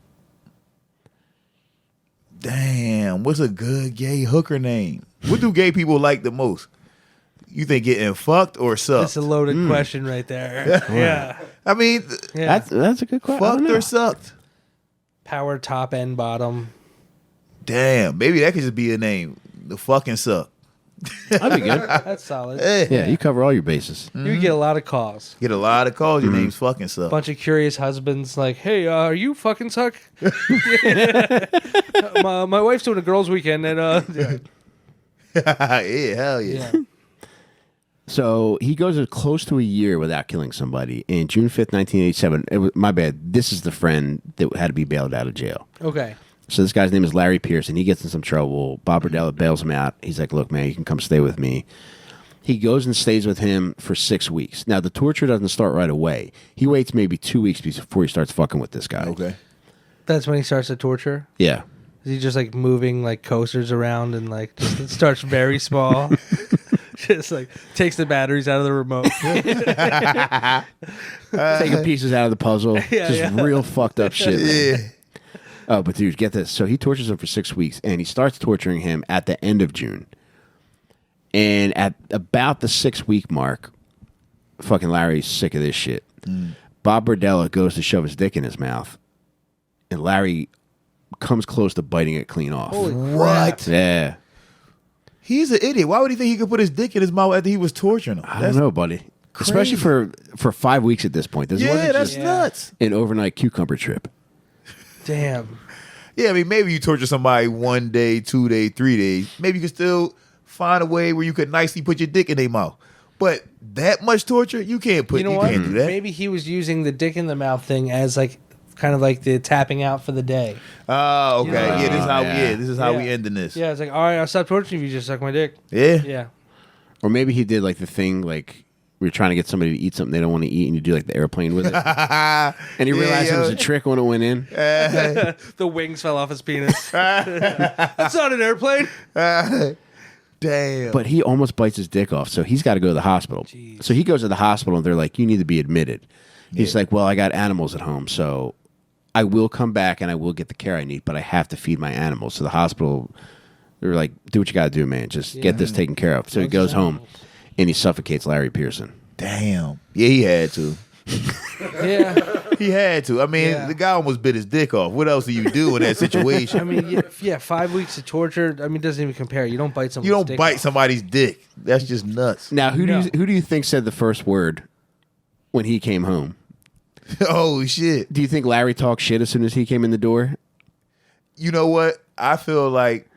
What's a good gay hooker name? What do gay people like the most? You think getting fucked or sucked? That's a loaded question right there. Yeah. I mean, Yeah. That's a good question. fucked or sucked? Power top and bottom. Damn, maybe that could just be a name. The fucking suck. That'd be good. That's solid. Yeah, you cover all your bases. You get a lot of calls. Get a lot of calls. Your name's fucking suck. Bunch of curious husbands like, hey, are you fucking suck? my wife's doing a girls' weekend and Yeah, hell yeah. yeah. So he goes close to a year without killing somebody. In June 5th, 1987, my bad, this is the friend that had to be bailed out of jail. Okay. So this guy's name is Larry Pearson. He gets in some trouble. Bob Berdella bails him out. He's like, look, man, you can come stay with me. He goes and stays with him for 6 weeks. Now, the torture doesn't start right away. He waits maybe 2 weeks before he starts fucking with this guy. Okay. That's when he starts to torture. Yeah. Is he just like moving like coasters around and like just it starts very small? Just like takes the batteries out of the remote. Taking pieces out of the puzzle. Yeah, Just yeah. real fucked up shit. man. Yeah. Oh, but dude, get this. So he tortures him for 6 weeks, and he starts torturing him at the end of June. And at about the 6 week mark, fucking Larry's sick of this shit. Bob Berdella goes to shove his dick in his mouth, and Larry comes close to biting it clean off. Holy What? crap. Yeah. He's an idiot. Why would he think he could put his dick in his mouth after he was torturing him? I don't know, buddy. Especially for 5 weeks at this point. This Yeah, wasn't that's just nuts. an overnight cucumber trip. Damn. Yeah, I mean, maybe you torture somebody 1 day, 2 days, 3 days. Maybe you could still find a way where you could nicely put your dick in their mouth. But that much torture, you can't put. You know what? Can't do that. Maybe he was using the dick in the mouth thing as like kind of like the tapping out for the day. Oh, okay. Yeah. Yeah, this is how. Yeah. Yeah, this is how we Yeah. ending this. Yeah, it's like, all right, I'll stop torturing you if you just suck my dick. Yeah. Yeah. Or maybe he did like the thing like where you're trying to get somebody to eat something they don't want to eat, and you do like the airplane with it. And he realized it was a trick when it went in. The wings fell off his penis. That's not an airplane. Damn. But he almost bites his dick off, so he's got to go to the hospital. Jeez. So he goes to the hospital, and they're like, "You need to be admitted." He's like, "Well, I got animals at home, so I will come back and I will get the care I need, but I have to feed my animals." So the hospital, they're like, "Do what you got to do, man. Just get this taken care of." So he goes home, and he suffocates Larry Pearson. Damn. Yeah, he had to. Yeah. He had to. I mean, Yeah. the guy almost bit his dick off. What else do you do in that situation? I mean, yeah, 5 weeks of torture. I mean, it doesn't even compare. You don't bite someone's You don't dick bite off. somebody's dick. That's just nuts. Now, who No. do you think said the first word when he came home? Oh shit. Do you think Larry talked shit as soon as he came in the door? You know what? I feel like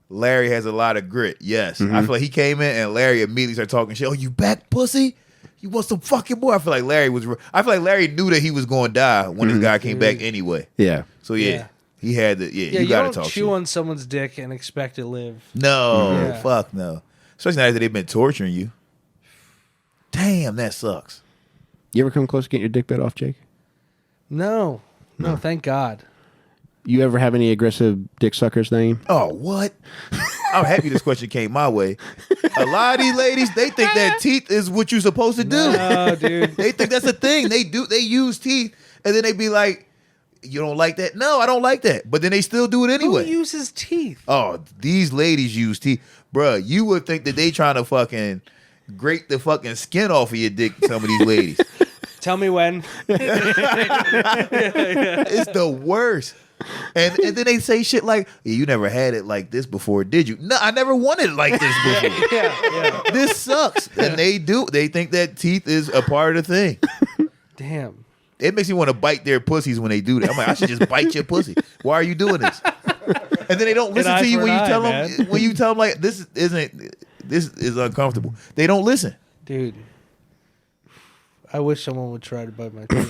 Larry has a lot of grit. Yes. I feel like he came in and Larry immediately started talking shit. Oh, you back, pussy? You want some fucking more? I feel like Larry knew that he was going to die when this guy came back anyway. Yeah. So yeah, Yeah. he had to. Yeah, Yeah, you got to don't talk chew shit. on someone's dick and expect to live. No, Yeah. fuck no. Especially now that they've been torturing you. Damn, that sucks. You ever come close to getting your dick bit off, Jake? No, thank God. You ever have any aggressive dick suckers, Naeem? Oh, what? I'm happy this question came my way. A lot of these ladies, they think that teeth is what you're supposed to do. No, dude. They think that's a thing. They use teeth, and then they be like, "You don't like that?" No, I don't like that. But then they still do it Who anyway. uses teeth? Oh, these ladies use teeth, bruh. You would think that they trying to fucking grate the fucking skin off of your dick. Some of these ladies, Tell me when. it's the worst. And then they say shit like, yeah, "You never had it like this before, did you?" No, I never wanted it like this before. Yeah. This sucks. And they do. They think that teeth is a part of the thing. Damn. it makes me want to bite their pussies when they do that. I'm like, I should just bite your pussy. Why are you doing this? And then they don't listen to you when you tell them. When you tell them like this is uncomfortable. They don't listen, dude. I wish someone would try to bite my penis.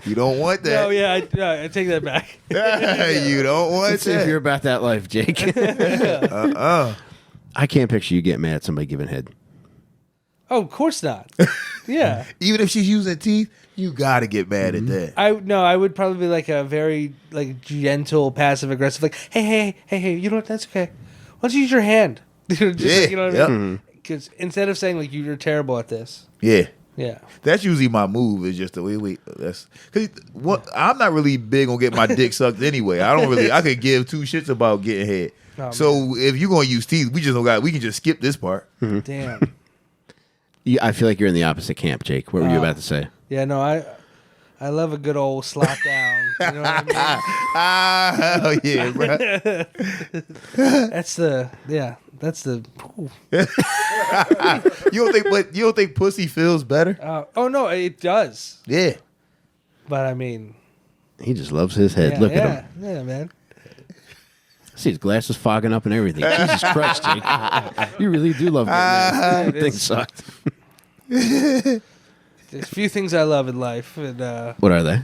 You don't want that. No, yeah, I take that back. You don't want Let's see if that. you're about that life, Jake. I can't picture you getting mad at somebody giving head. Oh, of course not. Yeah. Even if she's using teeth, you gotta get mad at that. I would probably be like a very like gentle, passive aggressive, like, hey, you know what? That's okay. Why don't you use your hand? Just, you know what I mean? Because instead of saying like you're terrible at this. Yeah. Yeah. That's usually my move. Is just the wait. That's because I'm not really big on getting my dick sucked anyway. I could give two shits about getting head. Oh, so man. If you're gonna use teeth, we can just skip this part. Mm-hmm. Damn. Yeah, I feel like you're in the opposite camp, Jake. What were you about to say? Yeah, no, I love a good old slap down. You know what I mean? Hell yeah, bro. That's the. You don't think pussy feels better? Oh no, it does. Yeah. But I mean, he just loves his head. Look at him. Yeah, man. See his glasses fogging up and everything. Jesus Christ, Jake. You really do love that. Thing sucked. There's a few things I love in life. And, what are they?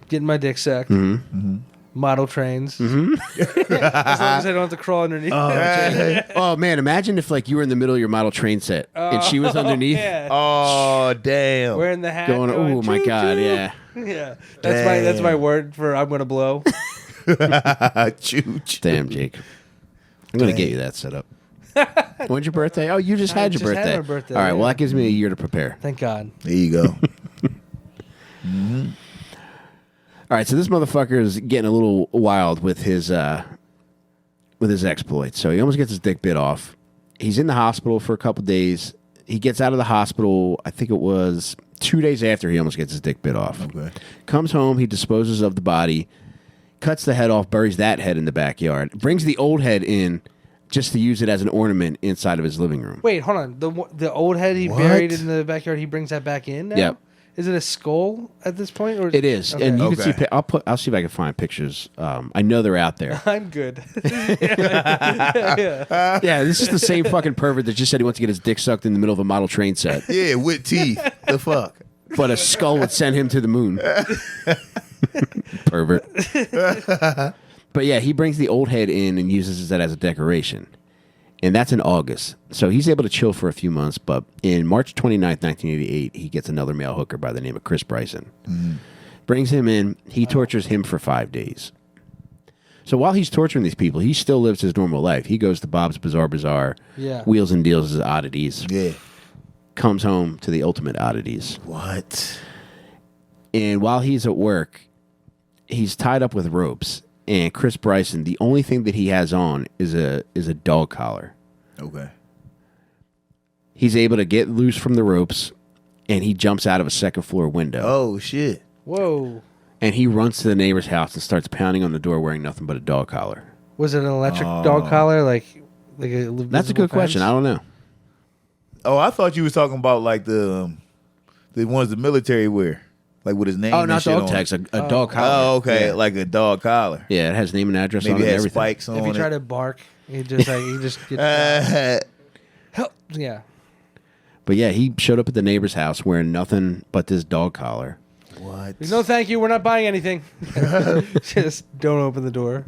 Getting my dick sucked. Mm-hmm. Mm-hmm. Model trains. Mm-hmm. As long as I don't have to crawl underneath. Oh man, imagine if like you were in the middle of your model train set and she was underneath. Yeah. Oh damn. Wearing the hat. Going oh my choo, god, choo. yeah. Yeah. That's my word for I'm gonna blow. Chooch. Damn, Jake. I'm gonna get you that set up. When's your birthday? Oh, you just had your birthday. Had my birthday. All right, well that gives me a year to prepare. Thank God. There you go. Mm-hmm. All right, so this motherfucker is getting a little wild with his exploits. So he almost gets his dick bit off. He's in the hospital for a couple days. He gets out of the hospital, I think it was 2 days after he almost gets his dick bit off. Okay. Comes home, he disposes of the body, cuts the head off, buries that head in the backyard, brings the old head in just to use it as an ornament inside of his living room. Wait, hold on. The old head he buried in the backyard, he brings that back in now? Yep. Is it a skull at this point? Or it is, okay. and you can see. I'll see if I can find pictures. I know they're out there. I'm good. Yeah, this is the same fucking pervert that just said he wants to get his dick sucked in the middle of a model train set. Yeah, with teeth. The fuck. But a skull would send him to the moon. Pervert. But yeah, he brings the old head in and uses it as a decoration. And that's in August. So he's able to chill for a few months. But in March 29th, 1988, he gets another male hooker by the name of Chris Bryson. Mm-hmm. Brings him in. He tortures him for 5 days. So while he's torturing these people, he still lives his normal life. He goes to Bob's Bizarre Bazaar, wheels and deals his oddities. Yeah. Comes home to the ultimate oddities. What? And while he's at work, he's tied up with ropes. And Chris Bryson, the only thing that he has on is a dog collar. Okay. He's able to get loose from the ropes, and he jumps out of a second floor window. Oh, shit. Whoa. And he runs to the neighbor's house and starts pounding on the door wearing nothing but a dog collar. Was it an electric dog collar? Like a That's a good question. I don't know. Oh, I thought you was talking about like the ones the military wear. Like with his name. Oh, not dog on. tags, a dog collar. Oh, okay, Yeah. Like a dog collar. Yeah, it has name and address Maybe on it it and has everything. spikes on it. If you try to bark, he just gets help. Yeah. But yeah, he showed up at the neighbor's house wearing nothing but this dog collar. What? No, thank you. We're not buying anything. Just don't open the door.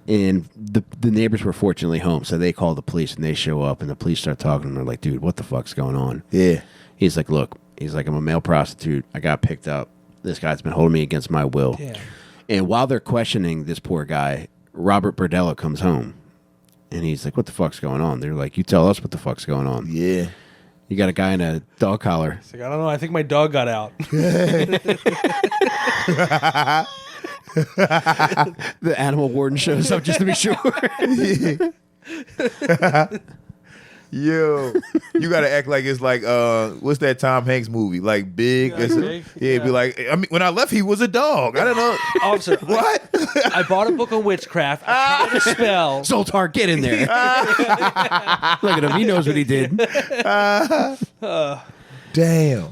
And the neighbors were fortunately home, so they called the police, and they show up, and the police start talking, and they're like, dude, what the fuck's going on? Yeah. He's like, look, I'm a male prostitute. I got picked up. This guy's been holding me against my will. Damn. And while they're questioning this poor guy, Robert Berdella comes home. And he's like, what the fuck's going on? They're like, you tell us what the fuck's going on. Yeah. You got a guy in a dog collar. It's like, I don't know. I think my dog got out. The animal warden shows up just to be sure. Yo, you gotta act like it's like what's that Tom Hanks movie? Like Big? Big? Yeah, be like, I mean, when I left, he was a dog. I don't know. Officer, What? I bought a book on witchcraft. I tried to spell. Zoltar, get in there. Look at him. He knows what he did. Damn.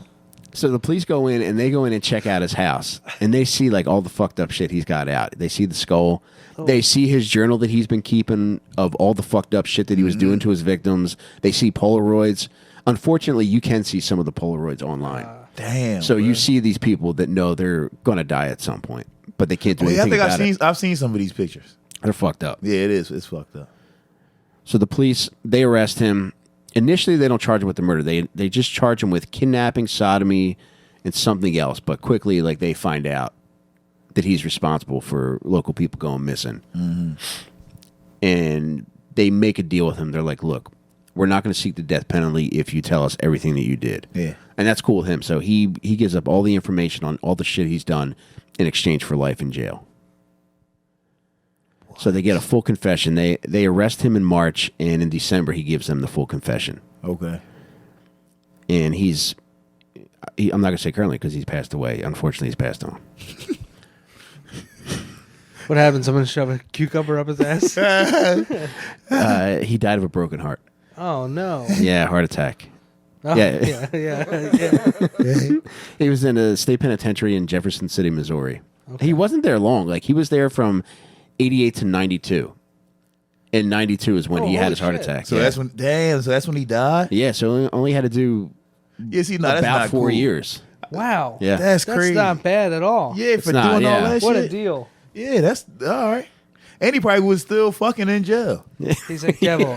So the police go in and they go in and check out his house, and they see like all the fucked up shit he's got out. They see the skull. They see his journal that he's been keeping of all the fucked up shit that he was doing to his victims. They see Polaroids. Unfortunately, you can see some of the Polaroids online. Damn. So bro. you see these people that know they're going to die at some point, but they can't do anything about it. I've seen some of these pictures. They're fucked up. Yeah, it is. It's fucked up. So the police, they arrest him. Initially, they don't charge him with the murder. They just charge him with kidnapping, sodomy, and something else. But quickly, like, they find out that he's responsible for local people going missing. Mm-hmm. And they make a deal with him. They're like, look, we're not going to seek the death penalty if you tell us everything that you did. Yeah. And that's cool with him. So he gives up all the information on all the shit he's done in exchange for life in jail. What? So they get a full confession. They arrest him in March, and in December he gives them the full confession. Okay. And I'm not going to say currently because he's passed away. Unfortunately, he's passed on. What happened? Someone shoved a cucumber up his ass? He died of a broken heart. Oh, no. Yeah, heart attack. Oh, Yeah. yeah. He was in a state penitentiary in Jefferson City, Missouri. Okay. He wasn't there long. Like, he was there from 88 to 92. And 92 is when he had his heart attack. So that's when. Damn. So that's when he died. Yeah. So only had to do Yes, that's about not 4 cool. years. Wow. Yeah. That's crazy. That's not bad at all. Yeah, for not, doing all yeah. that What shit. a deal. Yeah, that's all right. And he probably was still fucking in jail. He's a devil.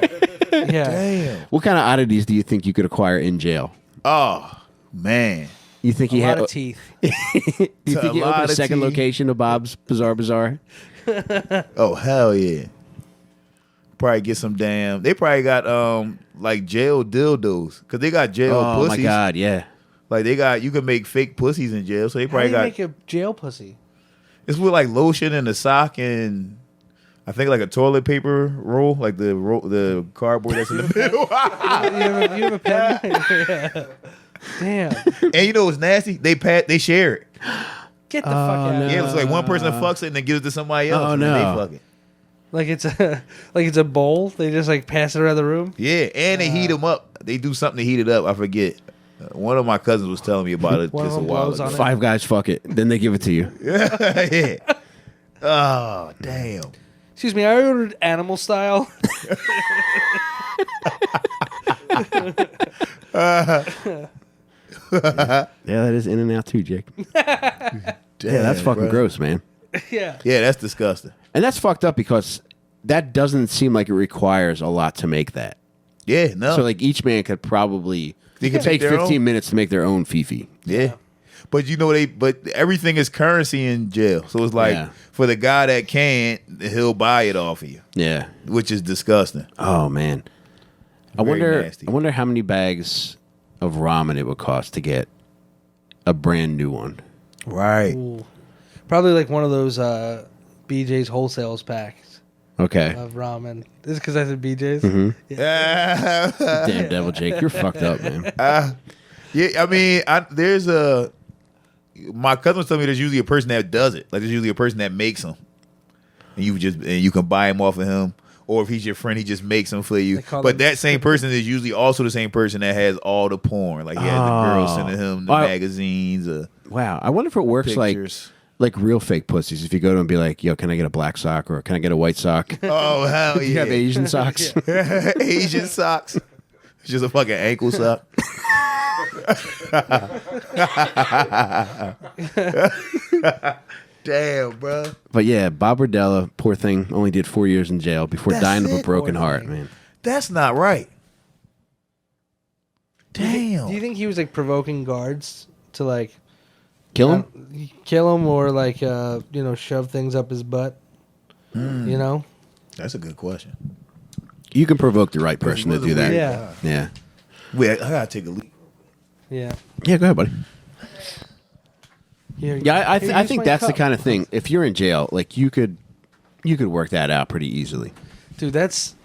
Yeah. Damn. What kind of oddities do you think you could acquire in jail? Oh man. You think A he lot had of teeth. You think he opened lot a of second teeth. location of Bob's Bizarre Bazaar? Oh hell yeah. Probably get some damn. They probably got like jail dildos because they got jail Oh pussies. my god, yeah. Like they got, you can make fake pussies in jail. So they How do probably you got. make a jail pussy? It's with like lotion and a sock and I think like a toilet paper roll, like the cardboard that's in the middle. You have a pen? Yeah. Damn. And you know what's nasty? They share it. Get the fuck out no. of Yeah, here. it's like one person fucks it and then gives it to somebody else. Oh, and then no. they fuck it. Like it's a bowl. They just like pass it around the room. Yeah, and they heat them up. They do something to heat it up. I forget. One of my cousins was telling me about it One of just a them while blows ago. on it. 5 guys fuck it. Then they give it to you. Yeah. Oh, damn. Excuse me, I ordered animal style. Yeah, that is in and out too, Jake. Damn, Yeah, that's fucking bro. gross, man. Yeah. Yeah, that's disgusting. And that's fucked up because that doesn't seem like it requires a lot to make that. Yeah, no. So like each man could probably They could take make their 15 own? minutes to make their own fifi. Yeah. But you know but everything is currency in jail. So it's like Yeah. for the guy that can't, he'll buy it off of you, Yeah. which is disgusting. Oh man. I Very nasty. wonder how many bags of ramen it would cost to get a brand new one. Right. Ooh. Probably like one of those BJ's wholesales packs Okay. of ramen. This is because I said BJ's. Damn devil Jake, you're fucked up, man. Yeah, I mean, there's my cousin was telling me there's usually a person that does it. Like there's usually a person that makes them, and you can buy them off of him, or if he's your friend, he just makes them for you. They call But them- that same person is usually also the same person that has all the porn. Like he has the girls sending him the magazines, Wow. I wonder if it works pictures. like real fake pussies. If you go to them and be like, yo, can I get a black sock or can I get a white sock? Oh hell Do you have yeah, Asian socks? Asian socks. It's just a fucking ankle sock. Damn, bro. But yeah, Bob Berdella, poor thing, only did 4 years in jail before That's dying of a it, broken poor heart, thing. man. That's not right. Damn. Do you think he was like provoking guards to like Kill him? kill him or like shove things up his butt? You know? That's a good question. You can provoke the right person to do that. Yeah. Yeah. Wait, I gotta take a leak. Yeah. Yeah, go ahead, buddy. Here, Yeah, I here, use think my that's the cup. kind of thing. If you're in jail, like you could work that out pretty easily. Dude, that's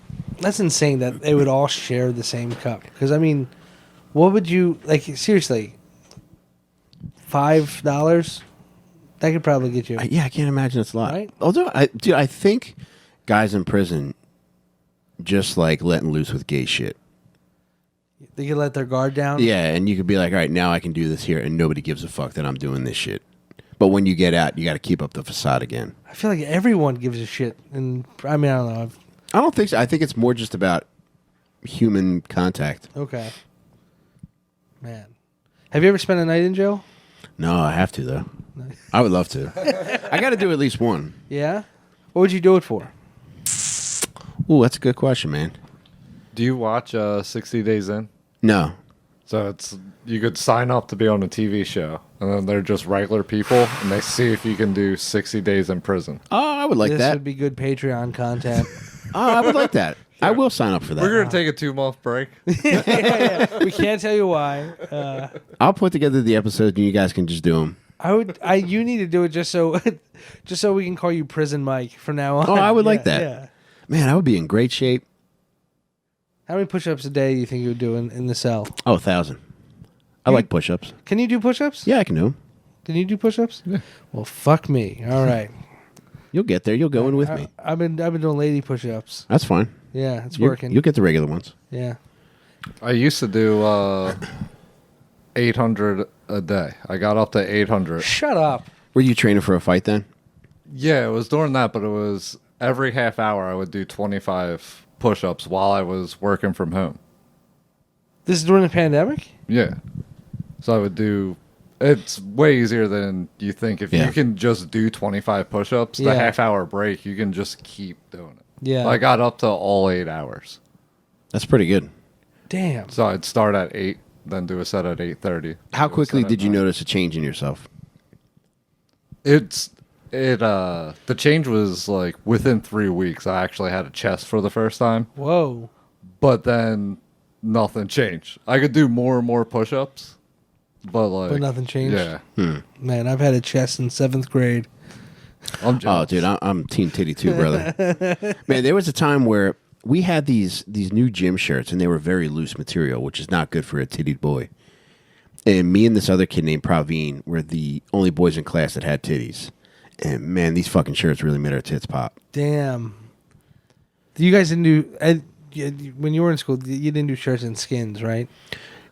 That's insane that they would all share the same cup. Because I mean, what would you like? Seriously, $5? That could probably get you. Yeah, I can't imagine it's a lot. Right? Although, I think guys in prison just like letting loose with gay shit. They could let their guard down. Yeah, and you could be like, all right, now I can do this here, and nobody gives a fuck that I'm doing this shit. But when you get out, you got to keep up the facade again. I feel like everyone gives a shit, and I mean, I don't know. I don't think so. I think it's more just about human contact. Okay, man. Have you ever spent a night in jail? No, I have to though. I would love to. I got to do at least one. Yeah. What would you do it for? Ooh, that's a good question, man. Do you watch 60 Days In? No. So you could sign up to be on a TV show, and then they're just regular people, and they see if you can do 60 days in prison. Oh, I would like This that. would be good Patreon content. Oh, I would like that. I will sign up for that. We're gonna take a 2-month break. yeah. We can't tell you why. I'll put together the episodes, and you guys can just do them. You need to do it just so we can call you Prison Mike from now on. Oh, I would like that. Yeah. Man, I would be in great shape. How many push-ups a day do you think you would do in the cell? Oh, 1,000. I like push-ups. Can you do push-ups? Yeah, I can do them. Can you do push-ups? Yeah. Well, fuck me. All right. You'll get there. You'll go in with me. I've been doing lady push-ups. That's fine. Yeah, it's working. You'll get the regular ones. Yeah. I used to do 800 a day. I got up to 800. Shut up. Were you training for a fight then? Yeah, it was during that, but it was every half hour I would do 25 push-ups while I was working from home. This is during the pandemic? Yeah. So I would do... It's way easier than you think. If you can just do 25 push-ups, the half-hour break, you can just keep doing it. Yeah. I got up to all 8 hours. That's pretty good. Damn. So I'd start at 8, then do a set at 8:30. How quickly did you 9. notice a change in yourself? The change was like within 3 weeks. I actually had a chest for the first time, Whoa. but then nothing changed. I could do more and more push-ups, but nothing changed? Yeah. Man, I've had a chest in 7th grade. I'm jealous. Oh, dude, I'm Team Titty too, brother. Man, there was a time where we had these new gym shirts, and they were very loose material, which is not good for a tittied boy. And me and this other kid named Praveen were the only boys in class that had titties. And man, these fucking shirts really made our tits pop. Damn. You guys didn't do... when you were in school, you didn't do shirts and skins, right?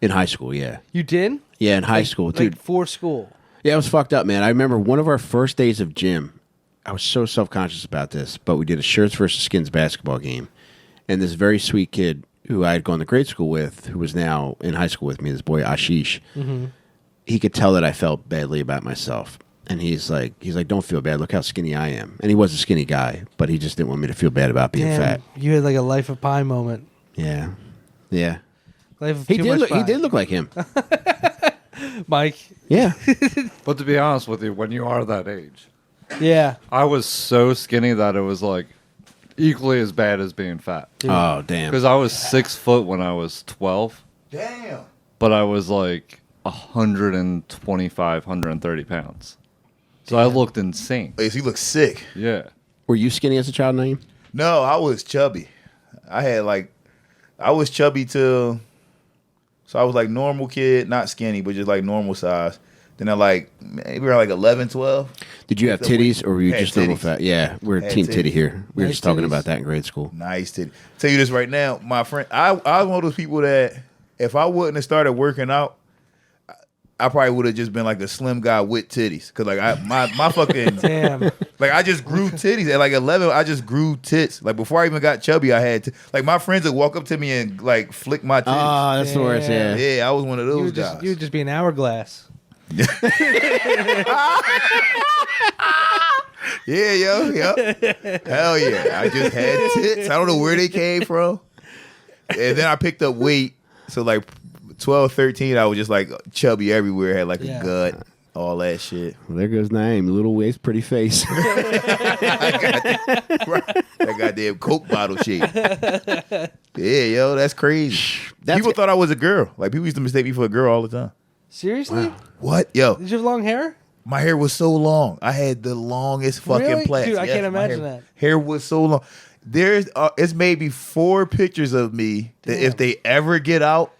In high school, yeah. You did? Yeah, in high school, dude. Like for school? Yeah, it was fucked up, man. I remember one of our first days of gym, I was so self-conscious about this, but we did a shirts versus skins basketball game. And this very sweet kid who I had gone to grade school with, who was now in high school with me, this boy Ashish, he could tell that I felt badly about myself. And he's like, don't feel bad. Look how skinny I am. And he was a skinny guy, but he just didn't want me to feel bad about being Damn, fat. you had like a Life of Pi moment. Yeah. Yeah. Life of He too did much look, pie. he did look like him. Mike. Yeah. But to be honest with you, when you are that age, Yeah. I was so skinny that it was like equally as bad as being fat. Oh, damn. Because I was 6 foot when I was 12, Damn. but I was like 125, 130 pounds. So I looked insane. He looks sick. Yeah. Were you skinny as a child, Naeem? No, I was chubby. I was chubby till, so I was like normal kid, not skinny, but just like normal size. Then I maybe around 11, 12. Did you have titties, or were you Had just normal titties. fat? Yeah, we're Had Team titties. Titty here. We were Nice just talking titties. about that in grade school. Nice titty. Tell you this right now, my friend, I was one of those people that if I wouldn't have started working out, I probably would have just been like a slim guy with titties. Cause my fucking Damn. I just grew titties at 11. I just grew tits. Like before I even got chubby, I had my friends would walk up to me and flick my titties. Oh, that's the worst. Yeah. Yeah, I was one of You those would guys. just be an hourglass. Yeah, yo, hell yeah! I just had tits. I don't know where they came from, and then I picked up weight. So 12, 13, I was just chubby everywhere. Had Yeah. a gut, all that shit. Well, there goes Naeem. Little waist, pretty face. That goddamn Coke bottle shape. Yeah, yo, that's crazy. That's People thought I was a girl. People used to mistake me for a girl all the time. Seriously? What, yo? Did you have long hair? My hair was so long. I had the longest fucking Really? plaits. Dude, I can't my imagine that. Hair was so long. there's it's maybe 4 pictures of me that if they ever get out,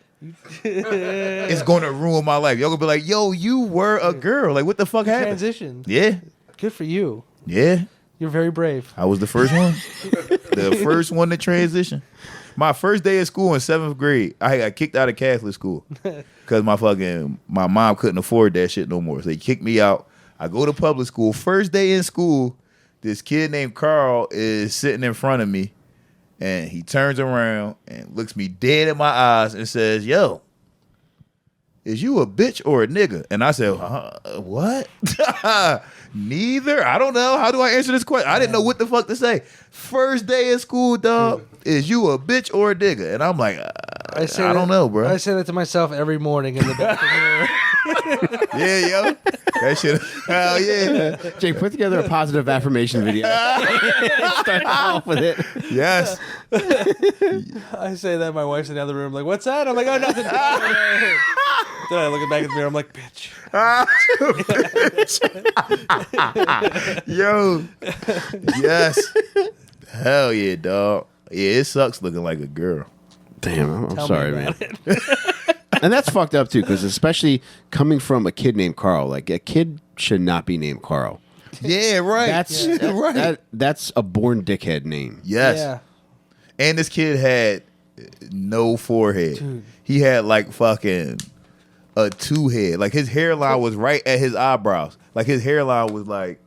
it's gonna ruin my life. Y'all gonna be like, yo, you were a girl. Like, what the fuck happened? Transition. Yeah. Good for you. Yeah. You're very brave. I was the first one. The first one to transition. My first day of school in 7th grade, I got kicked out of Catholic school because my mom couldn't afford that shit no more. So they kicked me out. I go to public school. First day in school, this kid named Carl is sitting in front of me, and he turns around and looks me dead in my eyes and says, yo, is you a bitch or a nigga? And I said, what? Neither. I don't know. How do I answer this question? I didn't know what the fuck to say. First day of school, dog. Is you a bitch or a nigga? And I'm like, I don't know, bro. I say that to myself every morning in the bathroom. Yeah, yo. That shit. Hell yeah. Jake, put together a positive affirmation video. Start off with it. Yes. I say that. My wife's in the other room, like, what's that? I'm like, oh, nothing. Then I look back at the mirror. I'm like, bitch. Yo. Yes. Hell yeah, dog. Yeah, it sucks looking like a girl. Damn, I'm sorry, man. It. And that's fucked up too, because especially coming from a kid named Carl, like a kid should not be named Carl. Yeah, right. That's right. That's a born dickhead name. Yes. Yeah. And this kid had no forehead. Dude. He had like fucking a 2 head. Like his hairline was right at his eyebrows. Like his hairline was like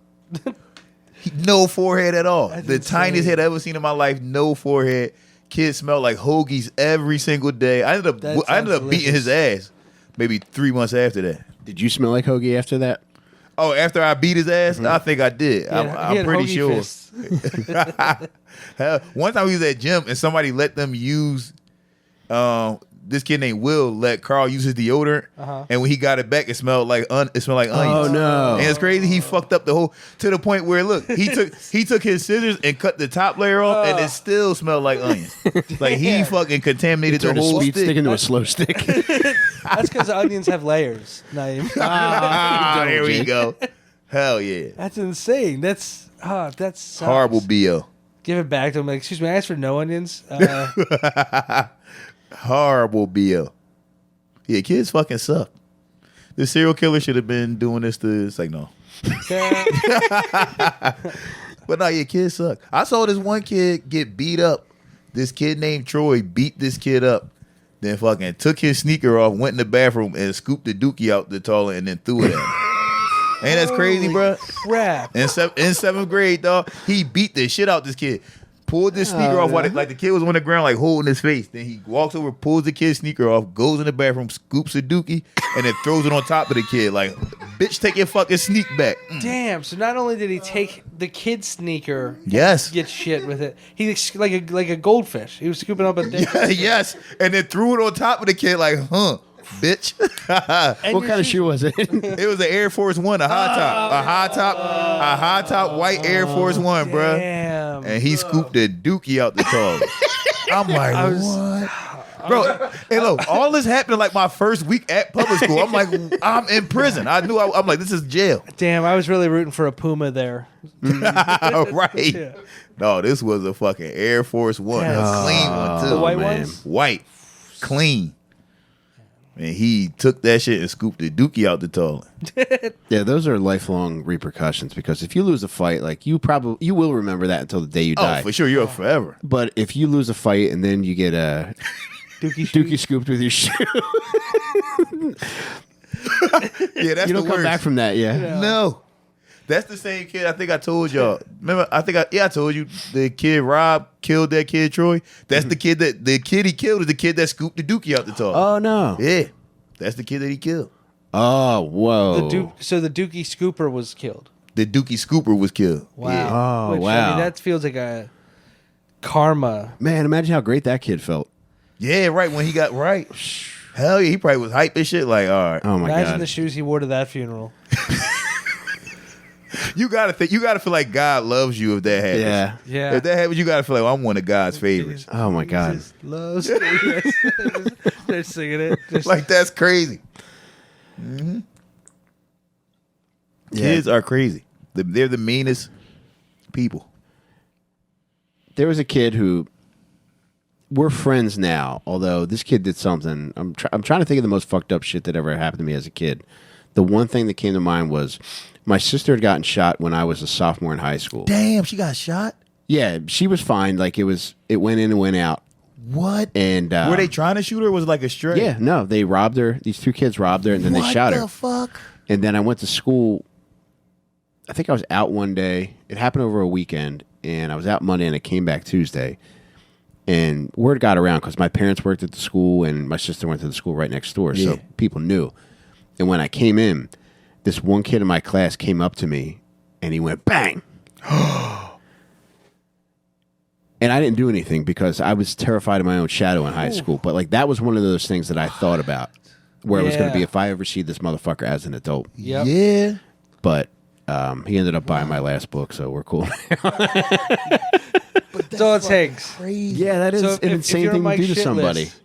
no forehead at all. That's the insane. tiniest head I ever seen in my life. No forehead. Kid smelled like hoagies every single day. I ended up beating his ass maybe 3 months after that. Did you smell like hoagie after that? Oh, after I beat his ass? I think I did. He I'm had pretty hoagie sure. fists. Hell, one time we was at gym and somebody let them use this kid named Will let Carl use his deodorant, and when he got it back, it smelled like onions. Oh no! And it's crazy. He fucked up the whole to the point where look, he took his scissors and cut the top layer off, and it still smelled like onions. Like he fucking contaminated the Turned a whole speed stick stick. into a slow stick. That's because onions have layers, Naeem. Here we go. Hell yeah! That's insane. That's Horrible BO. Give it back to him. Like, excuse me, I asked for no onions. Horrible BO. Yeah, kids fucking suck. The serial killer should have been doing this to. It's like no. But no, yeah, kids suck. I saw this one kid get beat up. This kid named Troy beat this kid up. Then fucking took his sneaker off, went in the bathroom, and scooped the dookie out the toilet and then threw it at him. Ain't that crazy, bro? Crap. In 7th grade, dog, he beat the shit out this kid. Pulled this sneaker off while like the kid was on the ground, like holding his face. Then he walks over, pulls the kid's sneaker off, goes in the bathroom, scoops a dookie, and then throws it on top of the kid. Like, bitch, take your fucking sneak back. Damn. So not only did he take the kid's sneaker, Yes. get shit with it, he like a goldfish. He was scooping up a dick. Yes. And then threw it on top of the kid, like, bitch. What kind of shoe was it? It was an Air Force One, a high top white Air Force One, bruh. Damn. And he scooped the dookie out the toilet. I'm like, what? Bro, hey, look, all this happened like my first week at public school. I'm like, I'm in prison. I'm like, this is jail. Damn, I was really rooting for a Puma there. Right. Yeah. No, this was a fucking Air Force One. Yes. A clean one, too. The white man. ones? White. Clean. And he took that shit and scooped the dookie out the toilet. Yeah, those are lifelong repercussions because if you lose a fight, like you will remember that until the day you die. Oh, for sure. You're up forever. But if you lose a fight and then you get a dookie scooped with your shoe, Yeah, that's you don't the come worst. back from that. Yeah. No. That's the same kid I think I told y'all. Remember, I told you the kid Rob killed that kid Troy. That's the kid he killed is the kid that scooped the dookie out the toilet. Oh no. Yeah. That's the kid that he killed. Oh whoa. So the Dookie Scooper was killed. The dookie scooper was killed. Wow. Yeah. Oh, I mean, wow. that feels like a karma. Man, imagine how great that kid felt. Yeah, right. When he got right. Hell yeah, he probably was hype as shit. Like, all right. Oh my Imagine god. the shoes he wore to that funeral. You gotta feel like God loves you if that happens. Yeah. Yeah. If that happens, you gotta feel like, well, I'm one of God's favorites. Oh my god. Jesus loves me. They're singing it. Just, Like, that's crazy. Mm-hmm. Kids are crazy. They're the meanest people. there was a kid who we're friends now. Although this kid did something. I'm trying to think of the most fucked up shit that ever happened to me as a kid. The one thing that came to mind was my sister had gotten shot when I was a sophomore in high school. Damn, she got shot? Yeah, she was fine. Like it went in and went out. What? And were they trying to shoot her or was it like a stray? Yeah, no, they robbed her. These two kids robbed her and then they shot her. What the fuck? And then I went to school. I think I was out one day. It happened over a weekend, and I was out Monday, and I came back Tuesday. And word got around because my parents worked at the school, and my sister went to the school right next door, so people knew. And when I came in, this one kid in my class came up to me, and he went, bang! And I didn't do anything because I was terrified of my own shadow in high school. But like that was one of those things that I thought about, where it was going to be if I ever see this motherfucker as an adult. Yep. Yeah. But he ended up buying my last book, so we're cool. That's all it takes. Crazy. Yeah, that is So an if insane you're on thing to Mike's do to shit somebody. list,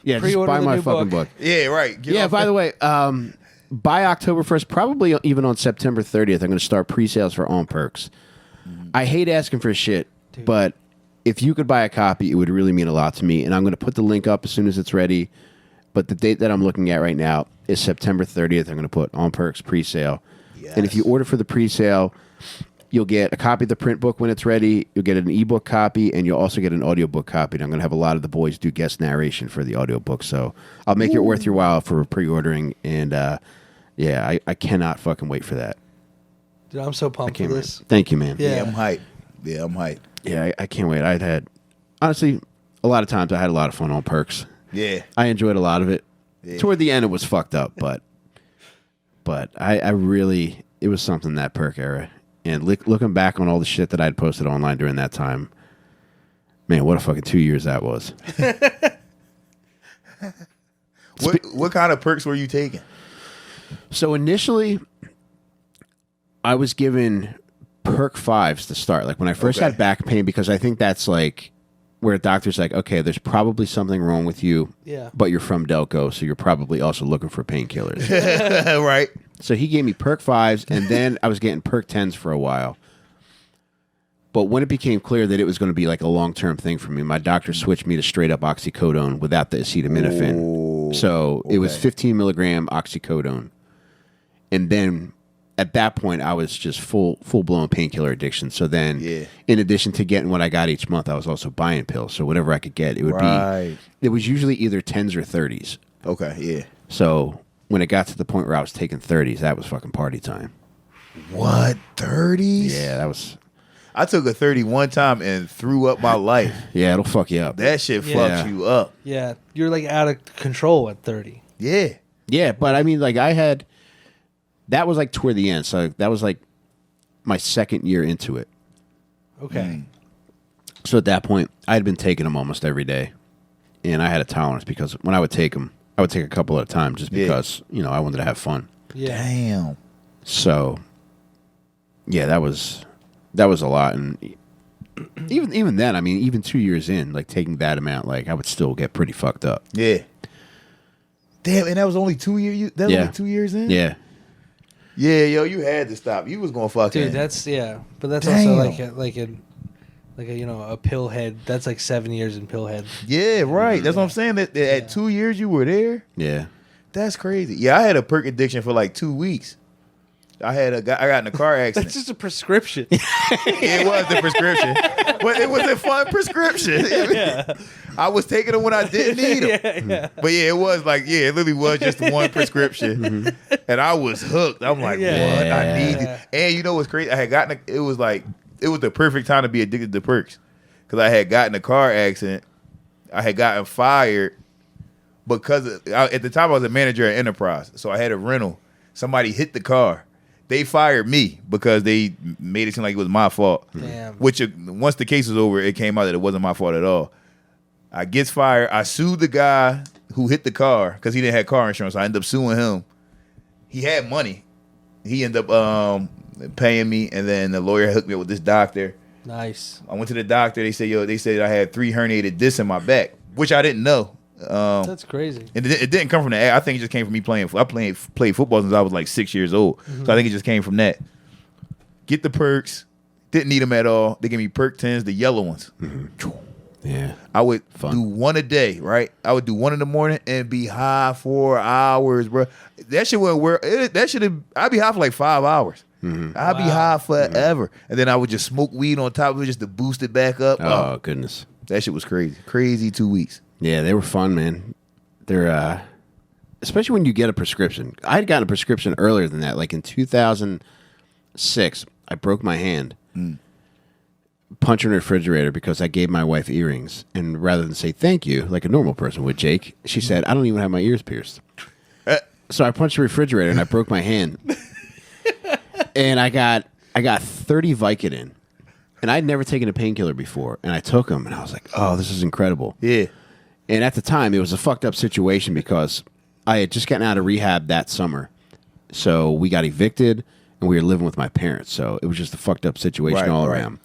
Yeah, just pre-order buy the my new fucking book. book. Yeah, right. Get Yeah, off by that. the way, by October 1st, probably even on September 30th, I'm going to start pre-sales for On Perks. I hate asking for shit, but if you could buy a copy, it would really mean a lot to me. And I'm going to put the link up as soon as it's ready. But the date that I'm looking at right now is September 30th. I'm going to put On Perks pre-sale. Yes. And if you order for the pre-sale, you'll get a copy of the print book when it's ready. You'll get an ebook copy, and you'll also get an audiobook copy. And I'm going to have a lot of the boys do guest narration for the audiobook. So I'll make it worth your while for pre-ordering. And yeah, I cannot fucking wait for that. Dude, I'm so pumped for this. Thank you, man. Yeah. Yeah, I'm hyped. Yeah, I'm hyped. Yeah, I can't wait. I'd had, honestly, a lot of times I had a lot of fun on Perks. Yeah. I enjoyed a lot of it. Yeah. Toward the end, it was fucked up, but I really, it was something that Perk era. And looking back on all the shit that I'd posted online during that time, man, what a fucking 2 years that was. What kind of perks were you taking? So initially, I was given Perk 5s to start. Like when I first had back pain, because I think that's like where a doctor's like, okay, there's probably something wrong with you, but you're from Delco, so you're probably also looking for painkillers. Right. So he gave me Perk 5s, and then I was getting Perk 10s for a while. But when it became clear that it was going to be like a long-term thing for me, my doctor switched me to straight-up oxycodone without the acetaminophen. Oh, So it was 15 milligram oxycodone. And then at that point, I was just full-blown painkiller addiction. So then, in addition to getting what I got each month, I was also buying pills. So whatever I could get, it would be... It was usually either 10s or 30s. Okay, yeah. So when it got to the point where I was taking 30s, that was fucking party time. What? 30s? Yeah, that was... I took a 30 one time and threw up my life. Yeah, it'll fuck you up. That shit fucks you up. Yeah, you're like out of control at 30. Yeah. Yeah, but I mean, like I had... That was like toward the end. So that was like my second year into it. Okay. So at that point, I had been taking them almost every day. And I had a tolerance because when I would take them, I would take a couple at a time just because, you know, I wanted to have fun. Yeah. Damn. So, yeah, that was a lot. And even then, I mean, even 2 years in, like taking that amount, like I would still get pretty fucked up. Yeah. Damn, and that was only 2 years. That was only 2 years in. Yeah. Yeah, yo, you had to stop. You was gonna fuck Dude, in. that's but that's also like a you know a pill head. That's like 7 years in pill head. Yeah, right. That's what I'm saying. That at 2 years you were there. Yeah. That's crazy. Yeah, I had a perk addiction for like 2 weeks. I got in a car accident. That's just a prescription. It was the prescription, but it was a fun prescription. I was taking them when I didn't need them. But yeah, it was like it literally was just one prescription, and I was hooked. I'm like, what? I need it. And you know what's crazy? I had gotten it was the perfect time to be addicted to perks because I had gotten a car accident. I had gotten fired because at the time I was a manager at Enterprise, so I had a rental. Somebody hit the car. They fired me because they made it seem like it was my fault. Damn. Which once the case was over, it came out that it wasn't my fault at all. I gets fired. I sued the guy who hit the car because he didn't have car insurance. I ended up suing him. He had money. He ended up paying me, and then the lawyer hooked me up with this doctor. Nice. I went to the doctor. They said I had 3 herniated discs in my back, which I didn't know. That's crazy. And it didn't come from the. I think it just came from me playing. I played football since I was like 6 years old, so I think it just came from that. Get the perks, Didn't need them at all. They gave me Perk 10s, the yellow ones. Yeah. I would Fun. do one a day, right? I would do one in the morning and be high 4 hours, bro. That shit wouldn't work. I'd be high for like 5 hours. I'd be high forever. And then I would just smoke weed on top of it just to boost it back up. Oh, goodness. That shit was crazy. Crazy 2 weeks. Yeah, they were fun, man. They're, especially when you get a prescription. I had gotten a prescription earlier than that. Like in 2006, I broke my hand punching a refrigerator because I gave my wife earrings. And rather than say thank you, like a normal person would, Jake, she said, I don't even have my ears pierced. So I punched the refrigerator and I broke my hand. And I got 30 Vicodin. And I'd never taken a painkiller before. And I took them and I was like, oh, this is incredible. Yeah. And at the time, it was a fucked up situation because I had just gotten out of rehab that summer. So we got evicted and we were living with my parents. So it was just a fucked up situation all around.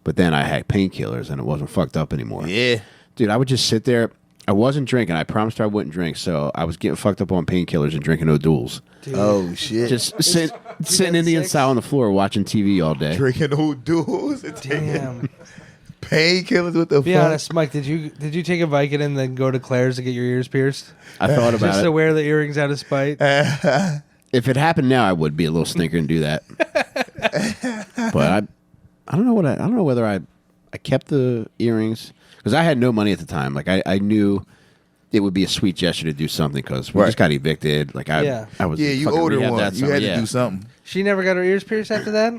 But then I had painkillers and it wasn't fucked up anymore. Yeah. Dude, I would just sit there. I wasn't drinking. I promised her I wouldn't drink. So I was getting fucked up on painkillers and drinking O'Doul's. Dude. Oh, shit. Just sitting Indian style on the floor watching TV all day. Drinking O'Doul's. Damn. Painkillers with the Be fuck? honest, Mike. Did you take a Vicodin and then go to Claire's to get your ears pierced? I thought about Just to it. wear the earrings out of spite. If it happened now, I would be a little stinker and do that. But I don't know what I don't know whether I kept the earrings because I had no money at the time. Like I knew it would be a sweet gesture to do something because we just got evicted. Like I was you fucking older rehab one. that You summer. had to do something. She never got her ears pierced after that?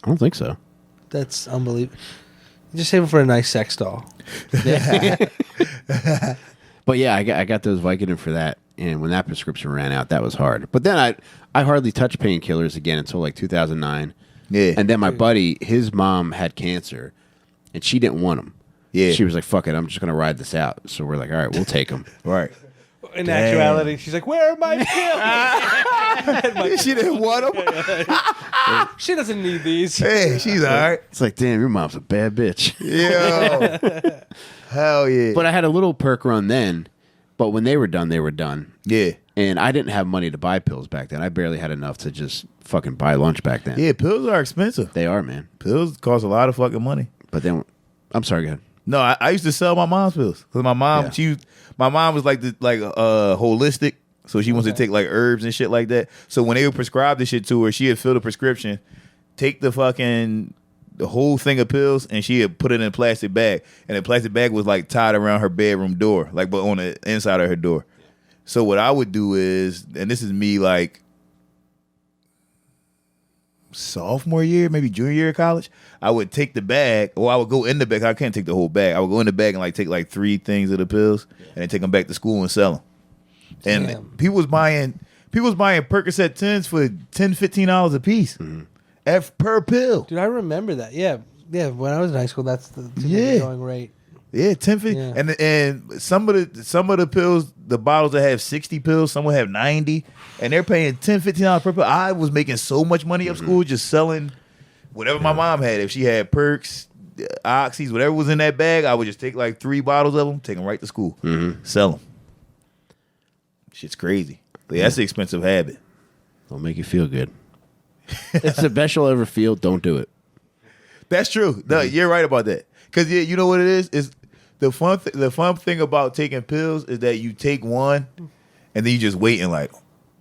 I don't think so. That's unbelievable. Just save it for a nice sex doll. But yeah, I got those Vicodin for that. And when that prescription ran out, that was hard. But then I hardly touched painkillers again until like 2009. Yeah. And then my buddy, his mom had cancer, and she didn't want them. Yeah. She was like, fuck it, I'm just going to ride this out. So we're like, all right, we'll take them. Right. In actuality, she's like, "Where are my pills?" She didn't want them. She doesn't need these. Hey, she's all right. It's like, damn, your mom's a bad bitch. Yo. Hell yeah. But I had a little perk run then, but when they were done, they were done. Yeah. And I didn't have money to buy pills back then. I barely had enough to just fucking buy lunch back then. Yeah, pills are expensive. They are, man. Pills cost a lot of fucking money. But then, I'm sorry, go ahead. No, I used to sell my mom's pills because my mom, my mom was like holistic, so she wants to take like herbs and shit like that. So when they would prescribe this shit to her, she had fill the prescription, take the whole thing of pills, and she had put it in a plastic bag, and the plastic bag was like tied around her bedroom door, like but on the inside of her door. So what I would do is, and this is me like sophomore year, maybe junior year of college, I would take the bag, or I would go in the bag. I can't take the whole bag. I would go in the bag and like take like 3 things of the pills, and then take them back to school and sell them. And people was buying Percocet 10s for $10-15 a piece per pill. Dude, I remember that. Yeah. When I was in high school, that's the going rate. Yeah, 10, 15. Yeah. And some of the pills, the bottles that have 60 pills, some will have 90, and they're paying $10-15 per pill. I was making so much money up school just selling whatever my mom had. If she had Perks, Oxys, whatever was in that bag, I would just take like 3 bottles of them, take them right to school, sell them. Shit's crazy. But yeah, that's an expensive habit. Don't make you feel good. It's the best you'll ever feel. Don't do it. That's true. No, you're right about that. Because you know what it is? Is the fun thing about taking pills is that you take one and then you just wait and like,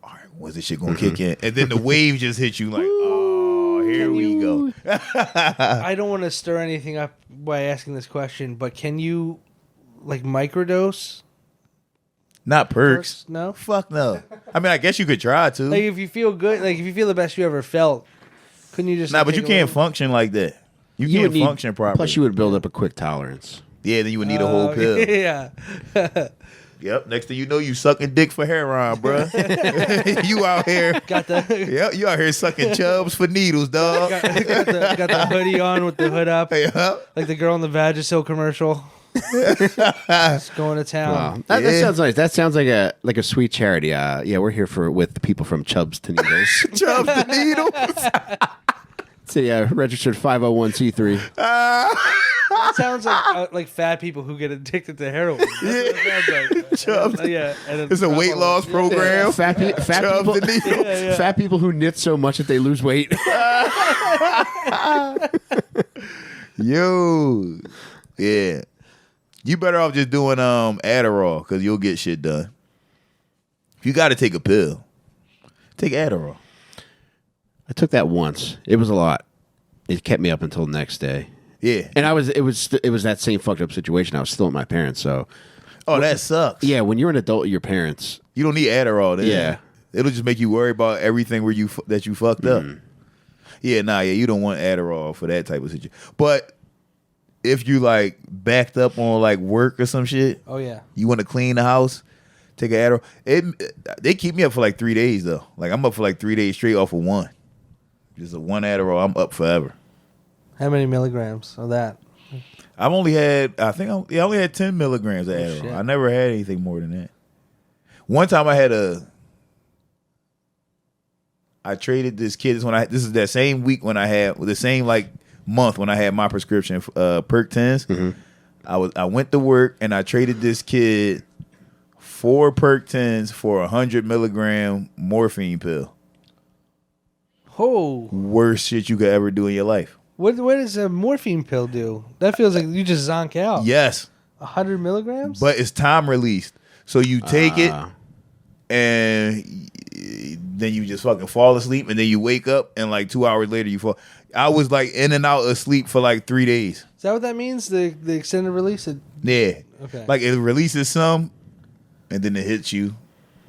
all right, when's this shit gonna kick in? And then the wave just hits you like, oh, here we go. I don't want to stir anything up by asking this question, but can you like microdose? Not Perks. No? Fuck no. I mean, I guess you could try to. Like if you feel good, like if you feel the best you ever felt, couldn't you just Nah, like, but you take a can't little- function like that. You would can't need- function properly. Plus, you would build up a quick tolerance. Yeah, then you would need a whole pill. Yeah. Yep. Next thing you know, you sucking dick for heroin, bro. You out here. Got the Yep, you out here sucking chubs for needles, dog. got the hoodie on with the hood up, Yep. like the girl in the Vagisil commercial. Just going to town. Wow. That sounds nice. That sounds like a sweet charity. Yeah, we're here with the people from Chubbs to Needles. Chubs to needles. It's a registered 501c3. That sounds like fat people who get addicted to heroin. That's what it sounds like. Chubs. Yeah, and then It's a weight loss program. Fat Chubs people, the needle. fat people who knit so much that they lose weight. Yo, yeah. You better off just doing Adderall because you'll get shit done. If you got to take a pill, take Adderall. I took that once. It was a lot. It kept me up until the next day. Yeah. And it was that same fucked up situation. I was still at my parents, so Oh, that sucks. yeah. When you're an adult with your parents, You don't need Adderall then. Yeah. It'll just make you worry about everything where that you fucked up. Yeah, you don't want Adderall for that type of situation. But if you like backed up on like work or some shit, Oh yeah. you want to clean the house, take an Adderall. They keep me up for like 3 days though. Like I'm up for like 3 days straight off of one. Just a one Adderall, I'm up forever. How many milligrams of that? I've only had, I only had 10 milligrams of Adderall. shit. I never had anything more than that. One time I traded this kid. This is that same week when I had the same like month when I had my prescription Perk 10s. Mm-hmm. I went to work and I traded this kid 4 Perk 10s for 100 milligram morphine pill. Oh, Worst shit you could ever do in your life. what does a morphine pill do? That feels like you just zonk out. Yes, 100 milligrams. but it's time released, so you take it and then you just fucking fall asleep and then you wake up and like 2 hours later you fall. I was like in and out of sleep for like 3 days. Is that what that means? The extended release? Yeah. Okay. Like it releases some and then it hits you.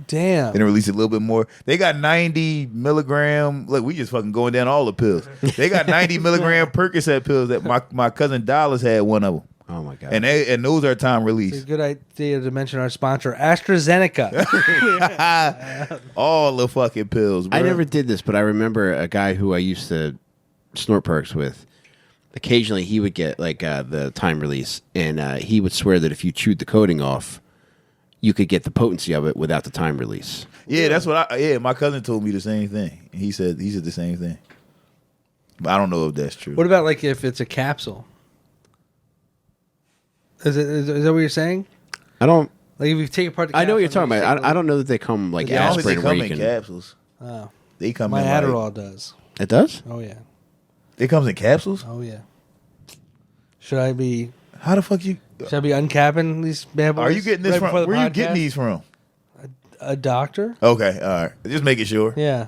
Damn. Then it releases a little bit more. They got 90 milligram. Look, we just fucking going down all the pills. They got 90 milligram Percocet pills that my cousin Dallas had one of them. oh my god. And those are time It's a release. good idea to mention our sponsor, AstraZeneca. All the fucking pills, bro. I never did this, but I remember a guy who I used to snort perks with. Occasionally, he would get like the time release, and he would swear that if you chewed the coating off, you could get the potency of it without the time release. Yeah, that's what my cousin told me the same thing. He said the same thing. But I don't know if that's true. What about like if it's a capsule? Is that what you're saying? I don't. Like if you take apart the I know what you're capsule talking and about. you I don't know that they come like I don't think they aspirin come where you in can. capsules. Oh, They come my in like, Adderall does. It does. Oh yeah. it comes in capsules? Oh yeah. Should I be How the fuck you uncapping these bad boys? are you getting this right from? before the Where are you podcast? getting these from? A doctor? Okay, all right. Just making sure. Yeah.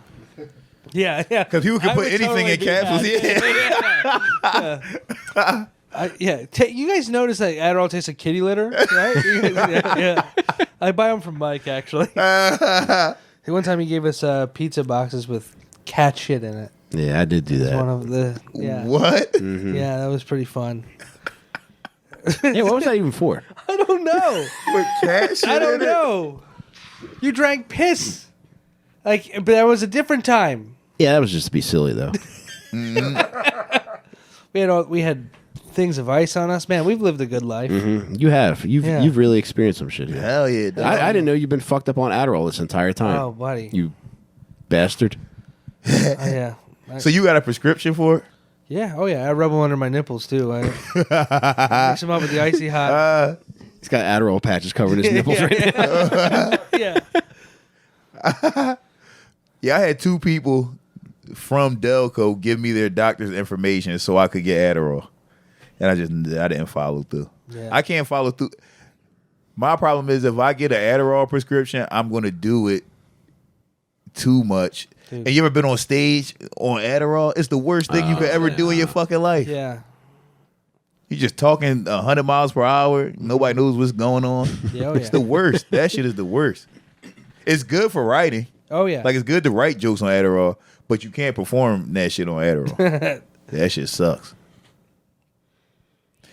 Yeah, yeah. Because people can I put would anything totally in do capsules. that. Yeah. You guys notice that Adderall tastes like kitty litter, right? Yeah. I buy them from Mike, actually. One time he gave us pizza boxes with cat shit in it. Yeah, I did do It's that. one of the yeah. What? Yeah, that was pretty fun. Yeah, what was that even for? I don't know. With cat shit I don't in it? know. You drank piss. But that was a different time. Yeah, that was just to be silly though. We had things of ice on us. Man, we've lived a good life. You have. You've really experienced some shit here. Hell yeah. dog. I didn't know you've been fucked up on Adderall this entire time. Oh, buddy. You bastard. Oh, yeah. So you got a prescription for it? Yeah. Oh, yeah. I rub them under my nipples, too. I mix them up with the icy hot. He's got Adderall patches covering his nipples right now. Yeah. Yeah, I had 2 people from Delco give me their doctor's information so I could get Adderall. And I didn't follow through. Yeah. I can't follow through. My problem is if I get an Adderall prescription, I'm going to do it too much. Dude. And you ever been on stage on Adderall? It's the worst thing you could ever do in your fucking life. Yeah. You're just talking 100 miles per hour. Nobody knows what's going on. Yeah, oh, It's yeah. the worst. That shit is the worst. It's good for writing. Oh, yeah. Like, it's good to write jokes on Adderall, but you can't perform that shit on Adderall. That shit sucks.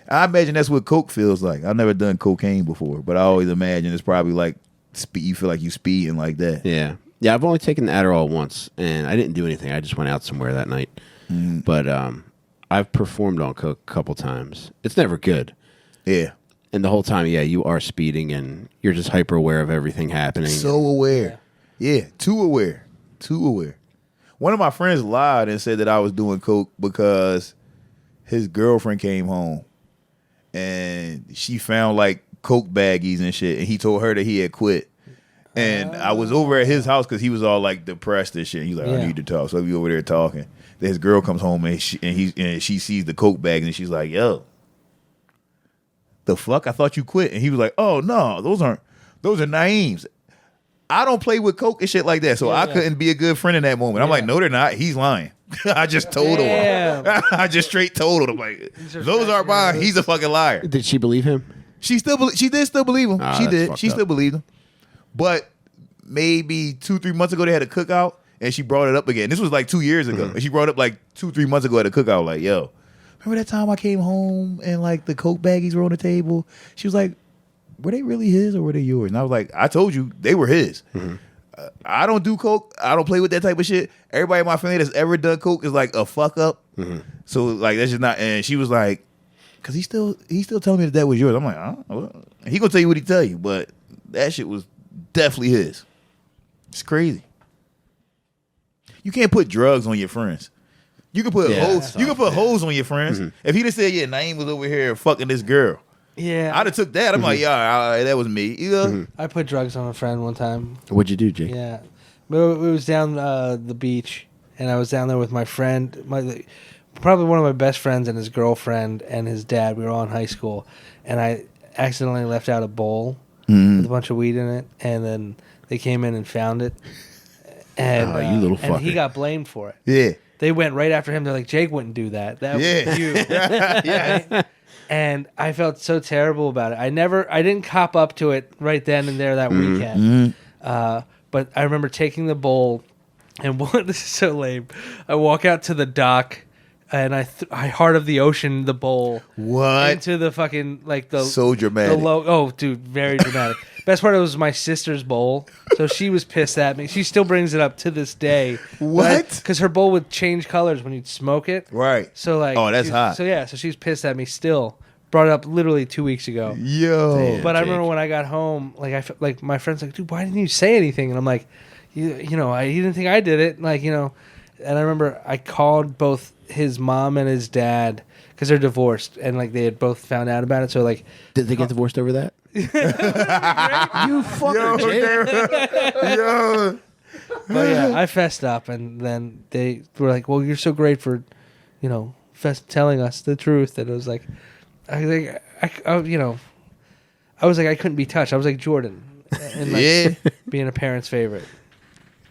I imagine that's what coke feels like. I've never done cocaine before, but I always imagine it's probably like you feel like you speeding like that. Yeah. Yeah, I've only taken Adderall once, and I didn't do anything. I just went out somewhere that night. But I've performed on coke a couple times. It's never good. Yeah. And the whole time, yeah, you are speeding, and you're just hyper aware of everything happening. So aware. Yeah, too aware. Too aware. One of my friends lied and said that I was doing coke because his girlfriend came home. and she found like Coke baggies and shit, and he told her that he had quit. And I was over at his house because he was all like depressed and shit. He's like, I need to talk. So we over there talking. Then his girl comes home and she sees the Coke bags and she's like, yo, the fuck? I thought you quit. And he was like, oh no, those are Naeem's. I don't play with Coke and shit like that. So I couldn't be a good friend in that moment. I'm like, no, they're not. He's lying. I just told him. I just straight told him. I'm like, those aren't mine. He's a fucking liar. Did she believe him? She did still believe him. She did. She still up. believed him. But maybe 2-3 months ago, they had a cookout, and she brought it up again. This was like 2 years ago. And she brought it up like 2-3 months ago at a cookout, like, yo, remember that time I came home and like the Coke baggies were on the table? She was like, were they really his or were they yours? And I was like, I told you, they were his. I don't do Coke. I don't play with that type of shit. Everybody in my family that's ever done Coke is like a fuck up. So like, that's just not, and she was like, cause he's still telling me that was yours. I'm like, well, he gonna tell you what he tell you, but that shit was definitely his. It's crazy. You can't put drugs on your friends. You can put hoes. You can put hoes on your friends. If he just said, "Yeah, Naeem was over here fucking this girl," I'd have took that. I'm like, yeah, that was me. You know? I put drugs on a friend one time. What'd you do, Jake? Yeah, it was down the beach, and I was down there with my friend, probably one of my best friends, and his girlfriend and his dad. We were all in high school, and I accidentally left out a bowl with a bunch of weed in it, and then they came in and found it. And you little fucker. and he got blamed for it. Yeah. They went right after him. They're like, Jake wouldn't do that. That was you. Yeah. And I felt so terrible about it. I didn't cop up to it right then and there that weekend. But I remember taking the bowl, and this is so lame. I walk out to the dock, and I Heart of the Ocean the bowl. What? Into the fucking, like, the... So dramatic. Oh, dude, very dramatic. Best part, it was my sister's bowl, so she was pissed at me. She still brings it up to this day. What? Because her bowl would change colors when you'd smoke it. Right. So like, oh, that's hot. So she's pissed at me still. Brought it up literally 2 weeks ago. Yo. Damn. But I Jake. remember when I got home, like my friend's like, dude, why didn't you say anything? And I'm like, he didn't think I did it. Like, and I remember I called both his mom and his dad because they're divorced, and like they had both found out about it. So like, Did they get divorced over that? You fucker, Jake. Yo. but yeah, I fessed up, and then they were like, well, you're so great for, telling us the truth. And it was like, I was like, I couldn't be touched. I was like Jordan, and like being a parent's favorite.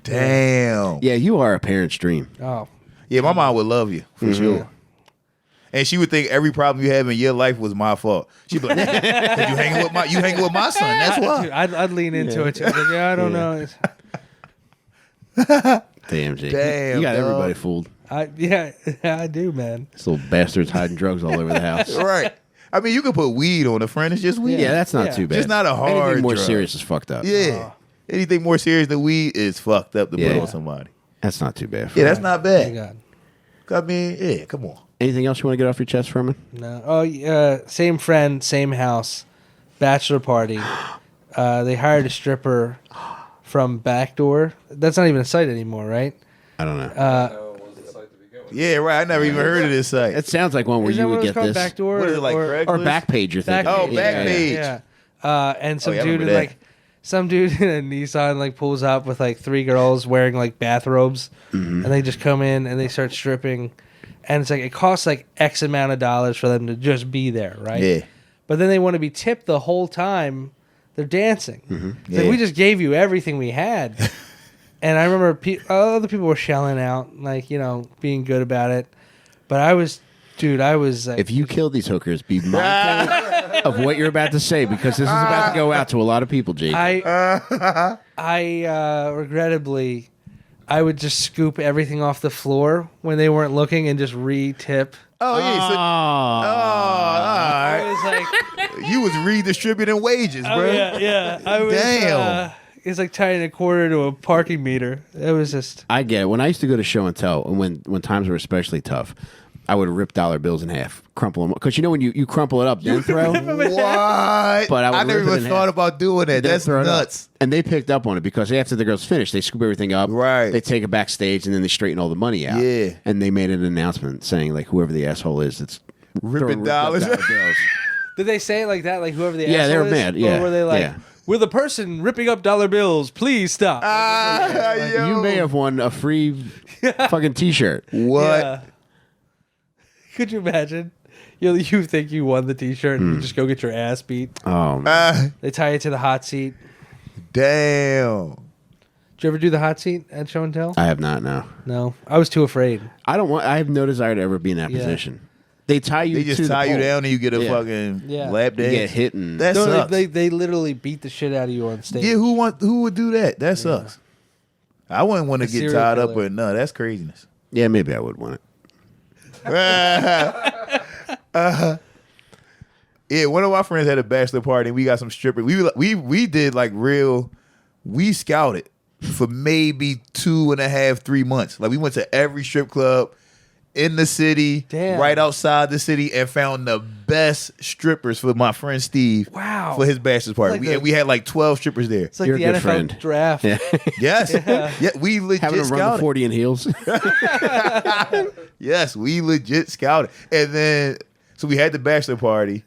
Damn. Yeah, you are a parent's dream. Oh, Yeah, my mom would love you for sure. And she would think every problem you have in your life was my fault. She'd be like, you hanging with my son. That's why. Dude, I'd lean into it too. Like, I don't know. Damn, Jake. Damn, you got dog. everybody fooled. I do, man. These little bastards hiding drugs all over the house. Right. I mean, you could put weed on a friend. It's just weed. Yeah, that's not Yeah. too bad. Just not a hard Anything more drug. serious is fucked up. Yeah. Anything more serious than weed is fucked up to put Yeah. on somebody. That's not too bad. Yeah, that's not Thank bad. God. I mean, yeah, come on. Anything else you want to get off your chest, Furman? No. Oh, same friend, same house, bachelor party. They hired a stripper from Backdoor. That's not even a site anymore, right? I don't know. Yeah, right. I never even heard of this site. It sounds like one where Is that you what would it's get called? this. Backdoor? What is it, like Craigslist? Or Backpage, you're thinking. Oh, Yeah. Backpage. Yeah. And some yeah, I dude remember in that. like some dude in a Nissan like pulls up with like 3 girls wearing like bathrobes, and they just come in and they start stripping, and it's like it costs like X amount of dollars for them to just be there, right? Yeah. But then they want to be tipped the whole time they're dancing. It's like, Yeah. we just gave you everything we had. And I remember other people were shelling out, like, being good about it. But I was like, If you kill these hookers, be mindful of what you're about to say, because this is about to go out to a lot of people, Jake. I regrettably, I would just scoop everything off the floor when they weren't looking and just re-tip. Oh, yeah. So, I all was like, right. You was redistributing wages, bro. yeah. I was, Damn. it's like tying a quarter to a parking meter. It was just... I get it. When I used to go to show and tell, and when times were especially tough, I would rip dollar bills in half, crumple them. Because when you crumple it up, then throw. What? But I would never rip it even in thought half. about doing that. Then That's throw it up. nuts. And they picked up on it because after the girls finished, they scoop everything up. Right. They take it backstage and then they straighten all the money out. Yeah. And they made an announcement saying, like, whoever the asshole is, that's Ripping throwing ripped up dollars. dollar bills. Did they say it like that? Like whoever the Yeah, they asshole were is? mad, yeah, Or were they like, yeah. we're the person ripping up dollar bills. Please stop. You may have won a free fucking T-shirt. What? Yeah. Could you imagine? You think you won the T-shirt and you just go get your ass beat. Oh, man. They tie you to the hot seat. Damn. Did you ever do the hot seat at Show and Tell? I have not. No, No, I was too afraid. I don't want. I have no desire to ever be in that position. They tie you. They just to tie the you pole. down and you get a Yeah. fucking Yeah. lap You dance. get hit and That No, sucks. they literally beat the shit out of you on stage. Yeah, who would do that? That sucks. I wouldn't want to A get serial tied up killer. with no. That's craziness. yeah, maybe I would want it. Yeah, one of my friends had a bachelor party and we got some strippers. We did like real. We scouted for maybe 2.5, 3 months. Like we went to every strip club in the city, Damn. right outside the city, and found the best strippers for my friend Steve. Wow. For his bachelor party, Like we had like 12 strippers there. It's like You're the a good NFL friend. draft. Yeah, Yes, yeah, we legit having to run the scouted. 40 in heels. Yes, we legit scouted. And then, so we had the bachelor party.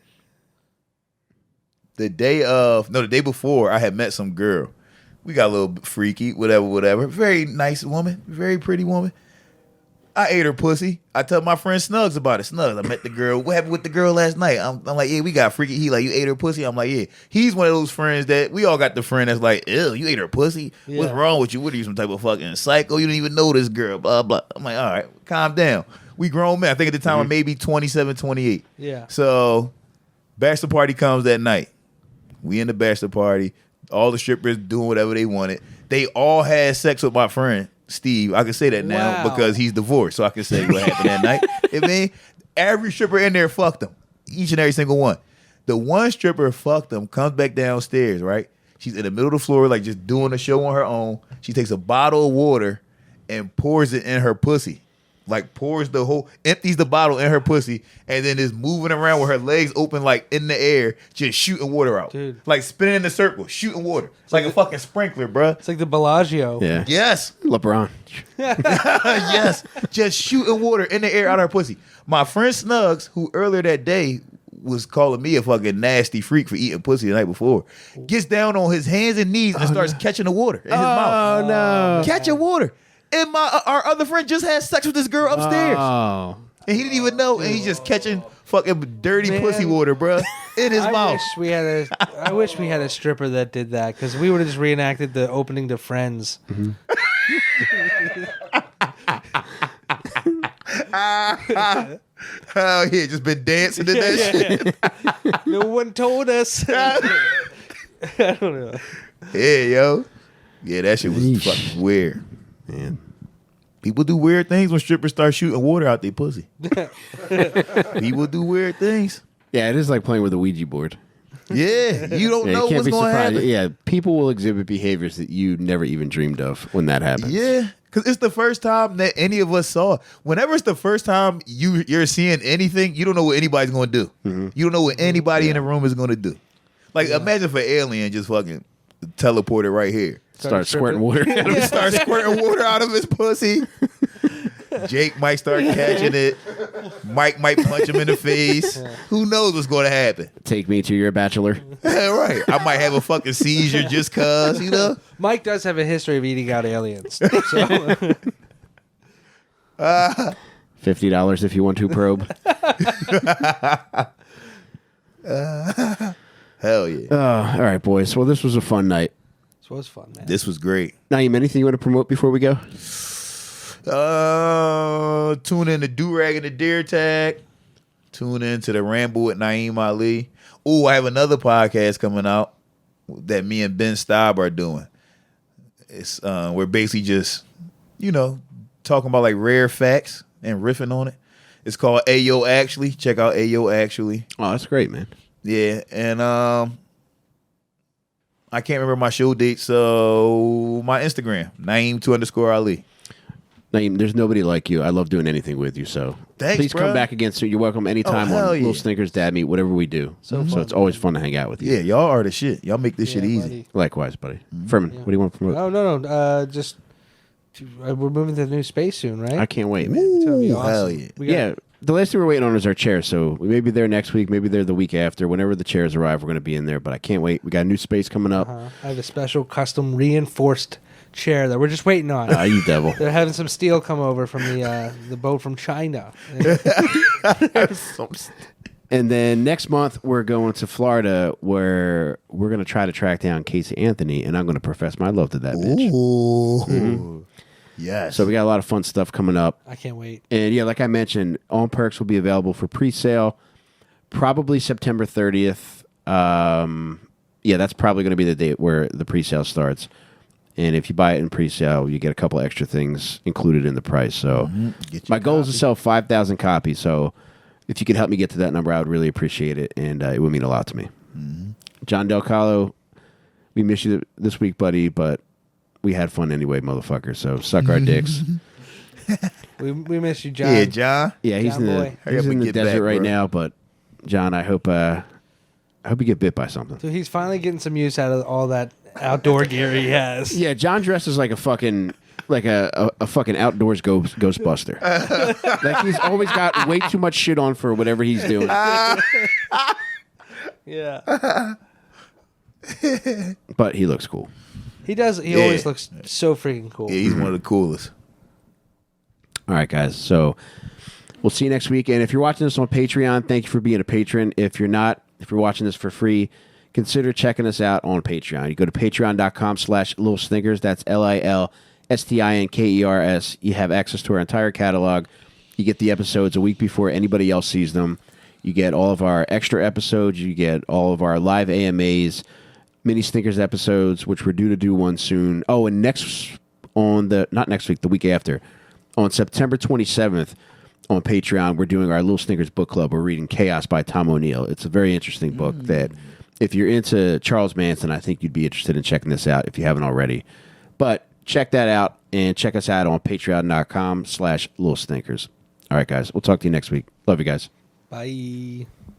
The day before, I had met some girl. We got a little freaky, whatever. Very nice woman, very pretty woman. I ate her pussy. I tell my friend Snugs about it. Snugs, I met the girl. What happened with the girl last night? I'm like, yeah, we got freaky. He like, you ate her pussy? I'm like, yeah. He's one of those friends that we all got the friend that's like, ew, you ate her pussy? What's Yeah. wrong with you? What are you, some type of fucking psycho? You didn't even know this girl, blah, blah. I'm like, all right, calm down. We grown men. I think at the time I'm maybe 27, 28. Yeah. So, bachelor party comes that night. We in the bachelor party. All the strippers doing whatever they wanted. They all had sex with my friend Steve. I can say that now Wow. because he's divorced, so I can say what happened that night. I mean, every stripper in there fucked him. Each and every single one. The one stripper fucked him, comes back downstairs, right? She's in the middle of the floor, like just doing a show on her own. She takes a bottle of water and pours it in her pussy. Like empties the bottle in her pussy and then is moving around with her legs open like in the air, just shooting water out. Dude. Like spinning in a circle, shooting water. It's like a fucking sprinkler, bruh. It's like the Bellagio. Yeah, Yes. LeBron. Yes. Just shooting water in the air out of her pussy. My friend Snugs, who earlier that day was calling me a fucking nasty freak for eating pussy the night before, gets down on his hands and knees and starts catching the water in his mouth. Oh no! Catching water. And our other friend just had sex with this girl upstairs. Oh, And he didn't even know. And he's just catching fucking dirty Man. pussy water, bruh, in his mouth. I wish we had a stripper that did that because we would have just reenacted the opening to Friends. Oh, yeah, just been dancing to that shit. No one told us. I don't know. Yeah, yo. Yeah, that shit was Yeesh. fucking weird. man. People do weird things when strippers start shooting water out their pussy. People do weird things. Yeah, it is like playing with a Ouija board. Yeah, you don't Yeah, know you can't what's be going to surprised. happen. Yeah, people will exhibit behaviors that you never even dreamed of when that happens. Yeah, because it's the first time that any of us saw. Whenever it's the first time you're seeing anything, you don't know what anybody's going to do. You don't know what anybody in the room is going to do. Like, imagine if an alien just fucking teleported right here. Start squirting water. Start squirting water out of his pussy. Jake might start catching it. Mike might punch him in the face. Who knows what's going to happen? Take me to your bachelor. Yeah, right. I might have a fucking seizure just cause, you know? Mike does have a history of eating out aliens. So, $50 if you want to probe. Hell yeah. All right, boys. Well, this was a fun night. this was fun, man. This was great. Naeem, anything you want to promote before we go? Tune in to Do-Rag and the Deer Tag. Tune in to the Ramble with Naeem Ali. Oh, I have another podcast coming out that me and Ben Staub are doing. It's we're basically just, talking about like rare facts and riffing on it. It's called Ayo Actually. Check out Ayo Actually. Oh, that's great, man. Yeah, and I can't remember my show date, so my Instagram, Naeem2_Ali. Naeem, there's nobody like you. I love doing anything with you, so Thanks, please come bro. back again soon. You're welcome anytime hell on yeah. Little Snickers, Dad Meat, whatever we do. So it's always fun to hang out with you. Yeah, y'all are the shit. Y'all make this shit easy. buddy. Likewise, buddy. Furman, what do you want to promote? Oh no, just we're moving to the new space soon, right? I can't wait, man. It's gonna be Ooh, awesome. hell yeah. We got- Yeah, the last thing we're waiting on is our chairs. So we may be there next week, maybe they're the week after. Whenever the chairs arrive, we're going to be in there. But I can't wait. We got a new space coming up. I have a special custom reinforced chair that we're just waiting on. You devil. They're having some steel come over from the boat from China. And then next month, we're going to Florida, where we're going to try to track down Casey Anthony, and I'm going to profess my love to that bitch. Ooh. Yes. So we got a lot of fun stuff coming up. I can't wait. And yeah, like I mentioned, On Perks will be available for pre-sale probably September 30th. Yeah, that's probably going to be the date where the pre-sale starts. And if you buy it in pre-sale, you get a couple extra things included in the price. So my goal is to sell 5,000 copies. So if you could help me get to that number, I would really appreciate it. And it would mean a lot to me. John Del Calo, we miss you this week, buddy, but we had fun anyway, motherfucker. So suck our dicks. We miss you, John. Yeah, John. Yeah, he's John in boy. the desert back, right bro. now. But John, I hope you get bit by something. So he's finally getting some use out of all that outdoor gear he has. Yeah, John dresses like a fucking fucking outdoors Ghostbuster. Like he's always got way too much shit on for whatever he's doing. Yeah. But he looks cool. He does. He Yeah. always looks so freaking cool. Yeah, he's one of the coolest. All right, guys. So we'll see you next week. And if you're watching this on Patreon, thank you for being a patron. If you're not, if you're watching this for free, consider checking us out on Patreon. You go to patreon.com/Lil Snickers. That's LILSTINKERS. You have access to our entire catalog. You get the episodes a week before anybody else sees them. You get all of our extra episodes. You get all of our live AMAs, mini Snickers episodes, which we're due to do one soon. Oh, and not next week, the week after, on September 27th on Patreon, we're doing our Little Snickers book club. We're reading Chaos by Tom O'Neill. It's a very interesting book that, if you're into Charles Manson, I think you'd be interested in checking this out if you haven't already. But check that out and check us out on patreon.com/Lil Snickers. All right, guys. We'll talk to you next week. Love you guys. Bye.